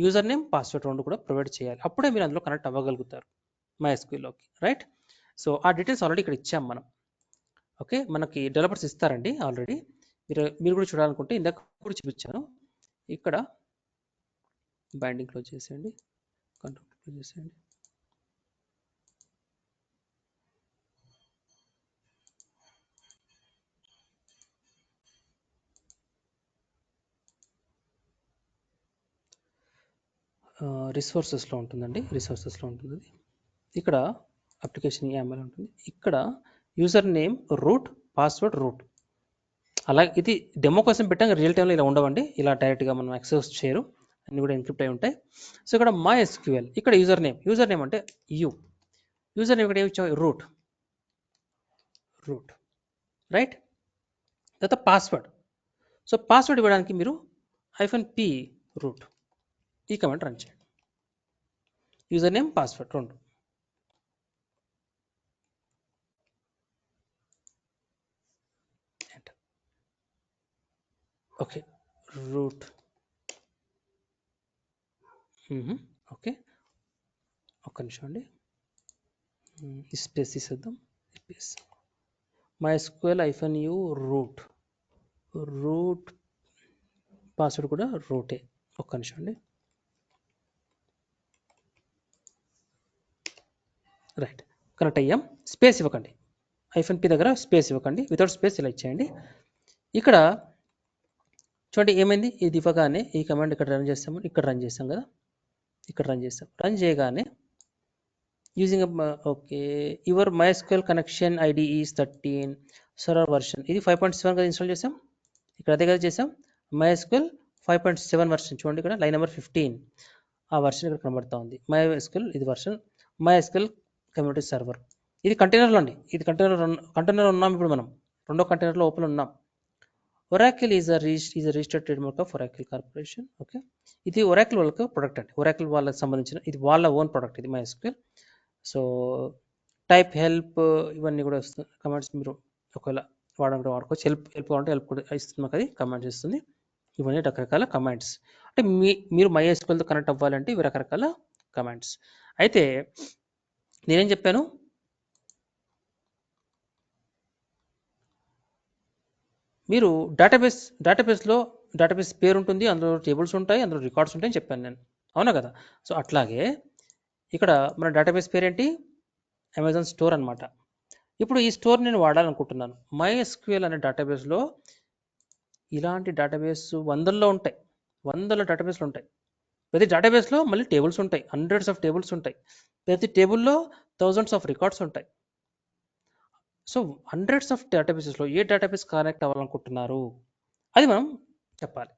[SPEAKER 2] యూజర్ నేమ్, పాస్వర్డ్ రెండు కూడా ప్రొవైడ్ చేయాలి. అప్పుడే మీరు అందులో కనెక్ట్ అవ్వగలుగుతారు MySQLలోకి, రైట్? సో ఆ డీటెయిల్స్ ఆల్రెడీ ఇక్కడ ఇచ్చాం మనం. ఓకే, మనకి డెవలపర్స్ ఇస్తారండి ఆల్రెడీ. మీరు కూడా చూడాలనుకుంటే ఇందాక కూడా చూపించాను. ఇక్కడ బైండింగ్ క్లోజ్ చేసేయండి, కంట్రోల్ క్లోజ్ చేసేయండి. రిసోర్సెస్లో ఉంటుందండి, రిసోర్సెస్లో ఉంటుంది. ఇక్కడ అప్లికేషన్ YAML ఉంటుంది. ఇక్కడ user name root, password root. అలా ఇది డెమో కోసం పెట్టాం, రియల్ టైంలో ఇలా ఉండవండి, ఇలా డైరెక్ట్గా మనం యాక్సెస్ చేయరు, అన్ని కూడా ఎన్క్రిప్ట్ అయి ఉంటాయి. సో ఇక్కడ MySQL, ఇక్కడ యూజర్ నేమ్ అంటే యూజర్ నేమ్ ఇక్కడ ఏమి ఇచ్చాం? Root, right? తర్వాత పాస్వర్డ్. సో పాస్వర్డ్ ఇవ్వడానికి మీరు -p రూట్ ఈ కమాండ్ రన్ చేయండి. యూజర్ నేమ్, పాస్వర్డ్ రెండు. Okay, root. ఓకే, ఒక్క నిమిషం అండి, స్పేస్ తీసేద్దాం. Space MySQL -u root password కూడా రూటే. ఒక్క నిమిషం అండి, రైట్. కనెక్ట్ అయ్యాం. స్పేస్ ఇవ్వకండి, -p దగ్గర స్పేస్ ఇవ్వకండి, వితౌట్ స్పేస్ ఇలా ఇచ్చేయండి. ఇక్కడ చూడండి ఏమైంది, ఇది ఇవ్వగానే ఈ కమాండ్ ఇక్కడ రన్ చేస్తాము, ఇక్కడ రన్ చేస్తాం కదా, ఇక్కడ రన్ చేస్తాం. రన్ చేయగానే using okay your MySQL connection ID is 13, server version ఇది 5.7 కదా ఇన్స్టాల్ చేసాం, ఇక్కడ అదే కదా చేసాం. MySQL 5.7 వర్షన్ చూడండి, ఇక్కడ లైన్ నెంబర్ 15 ఆ వర్షన్ ఇక్కడ కనబడుతూ ఉంది. MySQL ఇది వర్షన్, MySQL కమ్యూనిటీ సర్వర్. ఇది కంటైనర్లో అండి, ఇది కంటైనర్ ఉన్నాం. ఇప్పుడు మనం రెండో కంటైనర్లో ఓపెన్ ఉన్నాం. Oracle is a registered trademark of Oracle Corporation. Okay, ఇది Oracle వాళ్ళకి ప్రొడక్ట్ అండి, Oracle వాళ్ళకి సంబంధించిన, ఇది వాళ్ళ ఓన్ ప్రొడక్ట్ ఇది MySQL. సో టైప్ హెల్ప్ ఇవన్నీ కూడా వస్తుంది కమాండ్స్, మీరు ఒకవేళ వాడుకోవచ్చు. హెల్ప్ కావాలంటే హెల్ప్ కూడా ఇస్తుంది, మాకు అది కమాండ్స్ ఇస్తుంది. ఇవన్నీ రకరకాల కమాండ్స్. అంటే మీరు MySQLతో కనెక్ట్ అవ్వాలంటే ఇవి రకరకాల కమాండ్స్. అయితే నేనేం చెప్పాను, మీరు డేటాబేస్ పేరు ఉంటుంది, అందులో టేబుల్స్ ఉంటాయి, అందులో రికార్డ్స్ ఉంటాయని చెప్పాను నేను, అవునా కదా? సో అట్లాగే ఇక్కడ మన డేటాబేస్ పేరేంటి? అమెజాన్ స్టోర్ అనమాట. ఇప్పుడు ఈ స్టోర్ నేను వాడాలనుకుంటున్నాను. MySQL అనే డేటాబేస్లో ఇలాంటి డేటాబేస్ వందల డేటాబేస్లు ఉంటాయి. ప్రతి డేటాబేస్లో మళ్ళీ టేబుల్స్ ఉంటాయి, హండ్రెడ్స్ ఆఫ్ టేబుల్స్ ఉంటాయి. ప్రతి టేబుల్లో థౌజండ్స్ ఆఫ్ రికార్డ్స్ ఉంటాయి. సో హండ్రెడ్స్ ఆఫ్ డేటాబేసెస్లో ఏ డేటాబేస్ కనెక్ట్ అవ్వాలనుకుంటున్నారు అది మనం చెప్పాలి,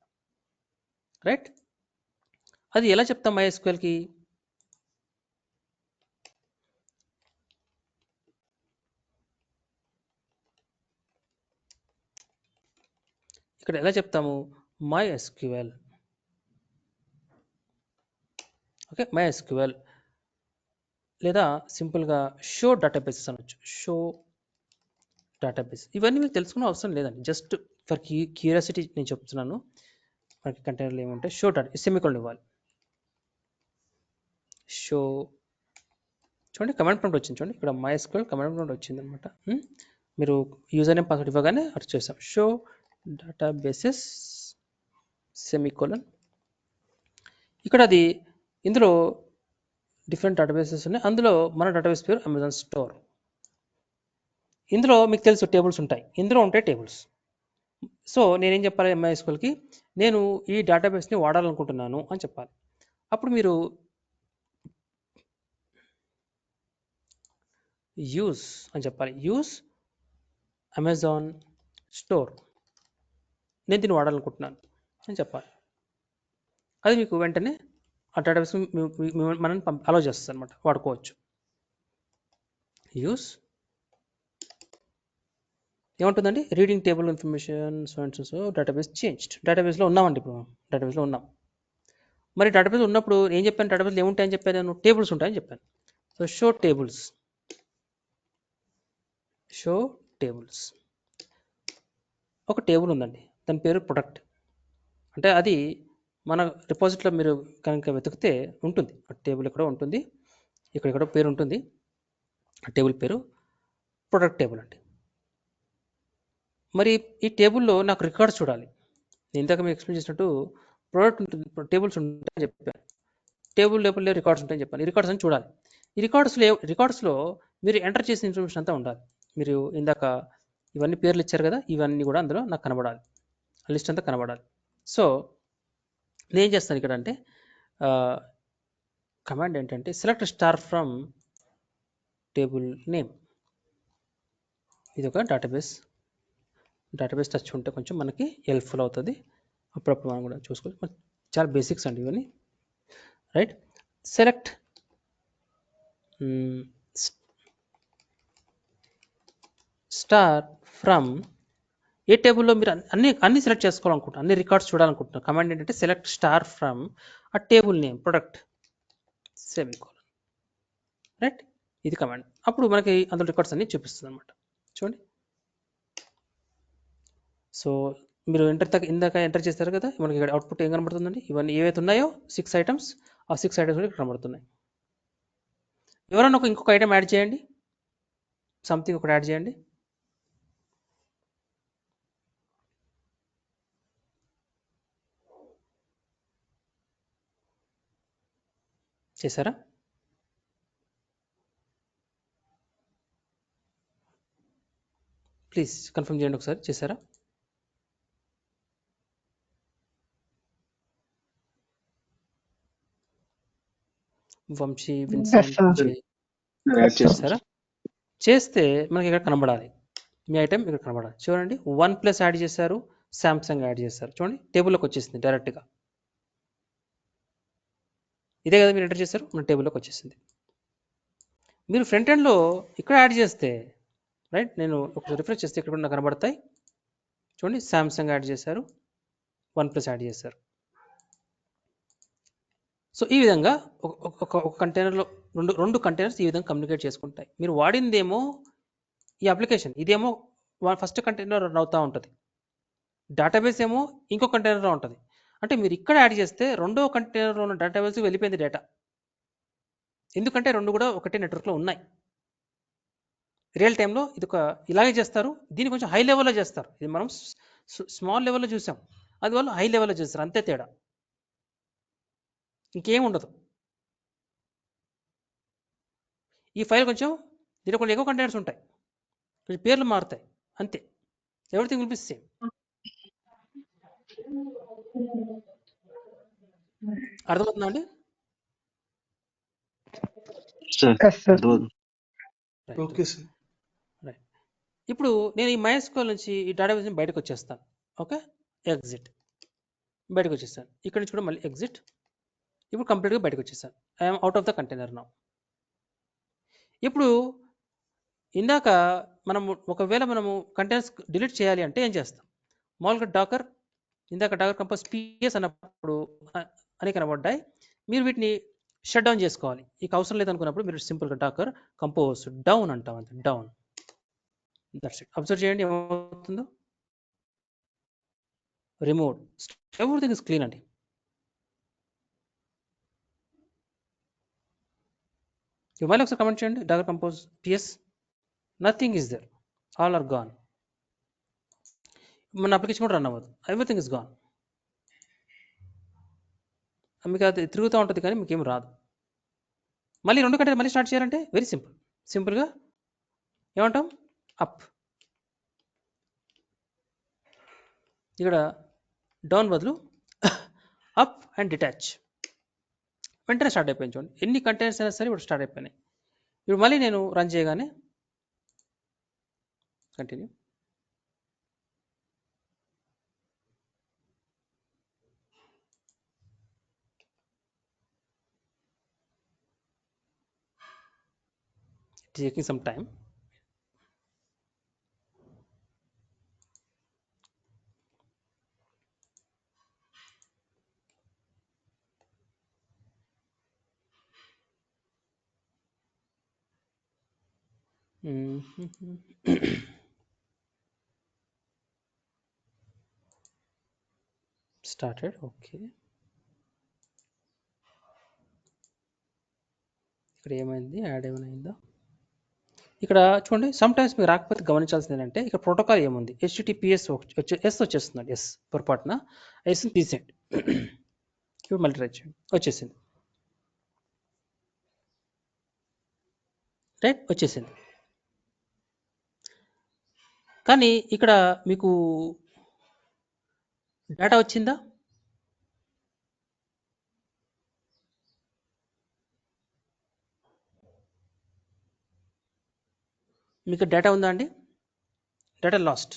[SPEAKER 2] రైట్? అది ఎలా చెప్తాం MySQLకి? ఇక్కడ ఎలా చెప్తాము? MySQL. ఓకే, MySQL లేదా సింపుల్గా షో డేటాబేసెస్ అనొచ్చు, షో డేటాబేస్. ఇవన్నీ మీకు తెలుసుకునే అవసరం లేదండి, జస్ట్ ఫర్ క్యూరియాసిటీ నేను చెప్తున్నాను. మనకి కంటైనర్లు ఏమంటే షో డేటా సెమికోలన్ ఇవ్వాలి. షో చూడండి కమాండ్ ప్రాంప్ట్ వచ్చింది, చూడండి ఇక్కడ MySQL కమాండ్ ప్రాంప్ట్ వచ్చింది అనమాట. మీరు యూజర్ నేమ్ పాస్వర్డ్ ఇవ్వగానే అటు చేస్తాం, షో డేటాబేసెస్ సెమికోలన్. ఇక్కడ అది ఇందులో డిఫరెంట్ డేటాబేసెస్ ఉన్నాయి, అందులో మన డేటాబేస్ పేరు అమెజాన్ స్టోర్. ఇందులో మీకు తెలుసు టేబుల్స్ ఉంటాయి, ఇందులో ఉంటాయి టేబుల్స్. సో నేనేం చెప్పాలి MySQLకి? నేను ఈ డేటాబేస్ని వాడాలనుకుంటున్నాను అని చెప్పాలి. అప్పుడు మీరు యూజ్ అని చెప్పాలి, యూజ్ అమెజాన్ స్టోర్, నేను దీన్ని వాడాలనుకుంటున్నాను అని చెప్పాలి. అది మీకు వెంటనే ఆ డేటాబేస్ మనం అలౌ చేస్తుంది అనమాట, వాడుకోవచ్చు. యూజ్ ఏముంటుందండి reading table information so database changed. డేటాబేస్లో ఉన్నామండి, ఇప్పుడు డేటాబేస్లో ఉన్నాం. మరి డేటాబేస్ ఉన్నప్పుడు ఏం చెప్పాను, డేటాబేస్లో ఏముంటాయని చెప్పాను, నేను టేబుల్స్ ఉంటాయని చెప్పాను. సో షో టేబుల్స్, ఒక టేబుల్ ఉందండి, దాని పేరు ప్రొడక్ట్. అంటే అది మన రిపాజిటరీలో మీరు కనుక వెతికితే ఉంటుంది, ఆ టేబుల్ ఇక్కడ ఉంటుంది, ఇక్కడ పేరు ఉంటుంది, ఆ టేబుల్ పేరు ప్రొడక్ట్ టేబుల్ అండి. మరి ఈ టేబుల్లో నాకు రికార్డ్స్ చూడాలి. నేను ఇందాక మీకు ఎక్స్ప్లెయిన్ చేసినట్టు ప్రొడక్ట్ ఉంటుంది, టేబుల్స్ ఉంటాయని చెప్పాను, టేబుల్ లేబుల్లో రికార్డ్స్ ఉంటాయని చెప్పాను. ఈ రికార్డ్స్ అని చూడాలి. ఈ రికార్డ్స్లో మీరు ఎంటర్ చేసిన ఇన్ఫర్మేషన్ అంతా ఉండాలి. మీరు ఇందాక ఇవన్నీ పేర్లు ఇచ్చారు కదా, ఇవన్నీ కూడా అందులో నాకు కనబడాలి, లిస్ట్ అంతా కనబడాలి. సో నేను చేస్తాను ఇక్కడ అంటే కమాండ్ ఏంటంటే select star from table name. ఇది ఒక డేటాబేస్ టచ్ ఉంటే కొంచెం మనకి హెల్ప్ఫుల్ అవుతుంది, అప్పుడప్పుడు మనం కూడా చూసుకోవచ్చు. చాలా బేసిక్స్ అండి ఇవన్నీ, రైట్. సెలెక్ట్ స్టార్ ఫ్రమ్, ఏ టేబుల్లో మీరు అన్ని సెలెక్ట్ చేసుకోవాలనుకుంటున్నారు, అన్ని రికార్డ్స్ చూడాలనుకుంటున్నారు. కమాండ్ ఏంటంటే సెలెక్ట్ స్టార్ ఫ్రమ్ ఆ table name product semicolon, right. ఇది కమాండ్. అప్పుడు మనకి అందులో రికార్డ్స్ అన్ని చూపిస్తుంది అనమాట. చూడండి, సో మీరు ఇందాక ఎంటర్ చేస్తారు కదా, మనకి ఇక్కడ అవుట్పుట్ ఏం కనబడుతుందండి, ఇవన్నీ ఏవైతే ఉన్నాయో 6 ఐటమ్స్, ఆ 6 ఐటమ్స్ కూడా కనబడుతున్నాయి. ఎవరైనా ఇంకొక ఐటమ్ యాడ్ చేయండి, సంథింగ్ ఒకటి యాడ్ చేయండి. చేశారా? ప్లీజ్ కన్ఫర్మ్ చేయండి ఒకసారి, చేశారా? వంశీ, విన్సెంట్, చేశారా? చేస్తే మనకి ఇక్కడ కనబడాలి, మీ ఐటమ్ ఇక్కడ కనబడాలి. చూడండి, 1+ యాడ్ చేశారు, శాంసంగ్ యాడ్ చేశారు. చూడండి, టేబుల్లోకి వచ్చేసింది డైరెక్ట్గా. ఇదే కదా మీరు ఎంటర్ చేశారు, మన టేబుల్లోకి వచ్చేసింది. మీరు ఫ్రంట్ ఎండ్లో ఇక్కడ యాడ్ చేస్తే, రైట్, నేను ఒకసారి రిఫ్రెష్ చేస్తే ఇక్కడ నాకు కనబడతాయి. చూడండి, శాంసంగ్ యాడ్ చేశారు, 1+ యాడ్ చేశారు. సో ఈ విధంగా ఒక కంటైనర్లో రెండు కంటైనర్స్ ఈ విధంగా కమ్యూనికేట్ చేసుకుంటాయి. మీరు వాడిందేమో ఈ అప్లికేషన్, ఇదేమో ఫస్ట్ కంటైనర్ రన్ అవుతూ ఉంటుంది, డేటాబేస్ ఏమో ఇంకో కంటైనర్లో ఉంటుంది. అంటే మీరు ఇక్కడ యాడ్ చేస్తే రెండో కంటైనర్లో ఉన్న డేటాబేస్ వెళ్ళిపోయింది డేటా, ఎందుకంటే రెండు కూడా ఒకటే నెట్వర్క్లో ఉన్నాయి. రియల్ టైంలో ఇది ఇలాగే చేస్తారు, దీన్ని కొంచెం హై లెవెల్లో చేస్తారు. ఇది మనం స్మాల్ లెవెల్లో చూసాం, అది వాళ్ళు హై లెవెల్లో చేస్తారు, అంతే తేడా, ఇంకేం ఉండదు. ఈ ఫైల్ కొంచెం దీంట్లో కొన్ని ఎక్కువ కంటైనర్స్ ఉంటాయి, కొంచెం పేర్లు మారుతాయి, అంతే. Everything will be same. అర్థమవుతుందా అండి?
[SPEAKER 4] Okay sir.
[SPEAKER 2] రైట్. ఇప్పుడు నేను ఈ MySQL నుంచి ఈ డేటాబేస్ నుంచి బయటకు వచ్చేస్తాను. ఓకే, ఎగ్జిట్, బయటకు వచ్చేస్తాను. ఇక్కడ నుంచి కూడా మళ్ళీ ఎగ్జిట్. ఇప్పుడు కంప్లీట్గా బయటకు వచ్చేసాను, I'm out of the container now. ఇప్పుడు ఇందాక ఒకవేళ మనము కంటైనర్స్ డిలీట్ చేయాలి అంటే ఏం చేస్తాం? మామూలుగా ఇందాక డాకర్ కంపోజ్ PS అన్నప్పుడు అని కనబడ్డాయి. మీరు వీటిని షట్ డౌన్ చేసుకోవాలి. ఇక అవసరం లేదనుకున్నప్పుడు మీరు సింపుల్గా డాకర్ కంపోజ్ డౌన్ అంటాం, అంతే, డౌన్. That's it. అబ్జర్వ్ చేయండి ఏమవుతుందో. రిమూవ్, ఎవ్రీథింగ్ ఇస్ క్లీన్ అండి. మళ్ళీ ఒకసారి కమెంట్ చేయండి, Docker Compose PS, nothing is there, all are gone. మన అప్లికేషన్ కూడా రన్ అవ్వదు, ఎవ్రీథింగ్ ఇస్ గాన్. మీకు అది తిరుగుతూ ఉంటుంది కానీ మీకు ఏం రాదు. మళ్ళీ రెండు కంటే మళ్ళీ స్టార్ట్ చేయాలంటే వెరీ సింపుల్గా ఏమంటాం, అప్. ఇక్కడ డౌన్ బదులు అప్ అండ్ డిటాచ్, వెంటనే స్టార్ట్ అయిపోయింది. చూడండి, ఎన్ని కంటైనర్స్ అయినా సరే ఇప్పుడు స్టార్ట్ అయిపోయినాయి. ఇప్పుడు మళ్ళీ నేను రన్ చేయగానే continue, taking some time. Started. Okay, ఇక్కడ ఏమైంది, యాడ్ ఏమైనా అయిందా? ఇక్కడ చూడండి, సమ్ టైమ్స్ మీకు రాకపోతే గమనించాల్సింది ఏంటంటే ఇక్కడ ప్రోటోకాల్ ఏముంది, హెచ్టిటిపిఎస్ ఎస్ వచ్చేస్తుంది, ఎస్ పొరపాటున ఎస్ని తీసేయండి. ఇప్పుడు మళ్ళీ ట్రై చేయండి, వచ్చేసింది. రైట్, వచ్చేసింది. కానీ ఇక్కడ మీకు డేటా వచ్చిందా? మీకు డేటా ఉందా అండి? Data last.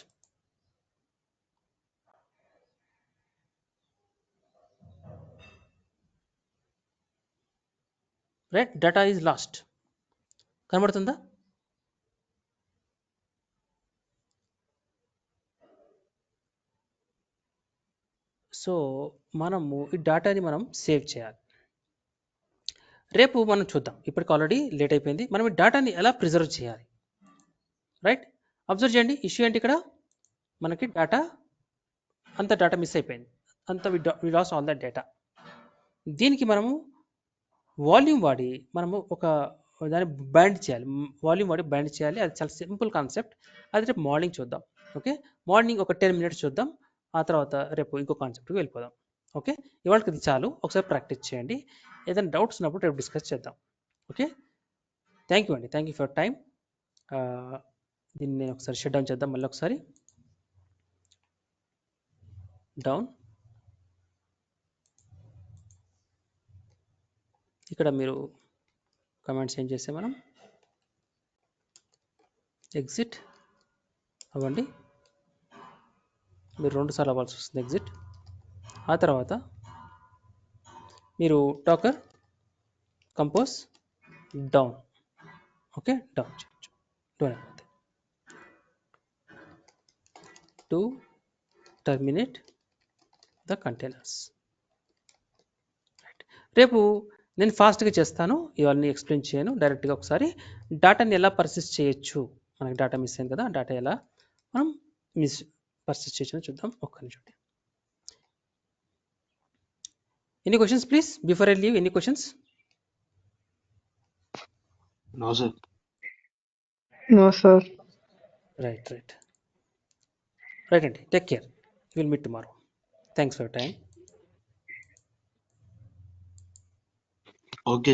[SPEAKER 2] Right, data is lost. కనబడుతుందా? సో మనము ఈ డేటాని మనం సేవ్ చేయాలి. రేపు మనం చూద్దాం, ఇప్పటికి ఆల్రెడీ లేట్ అయిపోయింది. మనం ఈ డేటాని ఎలా ప్రిజర్వ్ చేయాలి? రైట్, అబ్జర్వ్ చేయండి. ఇష్యూ ఏంటి, ఇక్కడ మనకి డేటా అంత డేటా మిస్ అయిపోయింది, అంత వి లాస్ ఆల్ దట్ డేటా. దీనికి మనము వాల్యూమ్ వాడి మనము ఒక దాన్ని బైండ్ చేయాలి, వాల్యూమ్ వాడి బైండ్ చేయాలి. అది చాలా సింపుల్ కాన్సెప్ట్. అది రేపు మార్నింగ్ చూద్దాం. ఓకే, మార్నింగ్ ఒక 10 minutes చూద్దాం. ఆ తర్వాత రేపు ఇంకో కాన్సెప్ట్కి వెళ్ళిపోదాం. ఓకే, ఇవాళకి ఇది చాలు. ఒకసారి ప్రాక్టీస్ చేయండి. ఏదైనా డౌట్స్ ఉన్నప్పుడు రేపు డిస్కస్ చేద్దాం. ఓకే, థ్యాంక్ యూ అండి, థ్యాంక్ యూ ఫర్ టైం. దీన్ని నేను ఒకసారి షట్ డౌన్ చేద్దాం, మళ్ళీ ఒకసారి డౌన్. ఇక్కడ మీరు కమెంట్స్ ఏం చేస్తే మనం ఎగ్జిట్ అవ్వండి. మీరు 2 సార్లు అవ్వాల్సి వస్తుంది ఎగ్జిట్. ఆ తర్వాత మీరు Docker Compose down. Okay, down చేయొచ్చు. డౌన్ అయిపోతే to terminate the containers. Right, రేపు నేను ఫాస్ట్గా చేస్తాను, ఇవన్నీ ఎక్స్ప్లెయిన్ చేయను. డైరెక్ట్గా ఒకసారి డేటాని ఎలా పర్సిస్ట్ చేయొచ్చు, మనకి డేటా మిస్ అయింది కదా, డేటా ఎలా మనం పర్సిస్ట్ చేయొచ్చు చూద్దాం. ఒక్క నిమిషం. Any questions please before I leave? Any questions?
[SPEAKER 5] No sir.
[SPEAKER 3] No sir.
[SPEAKER 2] Right అండి, take care. Will meet tomorrow. Thanks for time.
[SPEAKER 5] Okay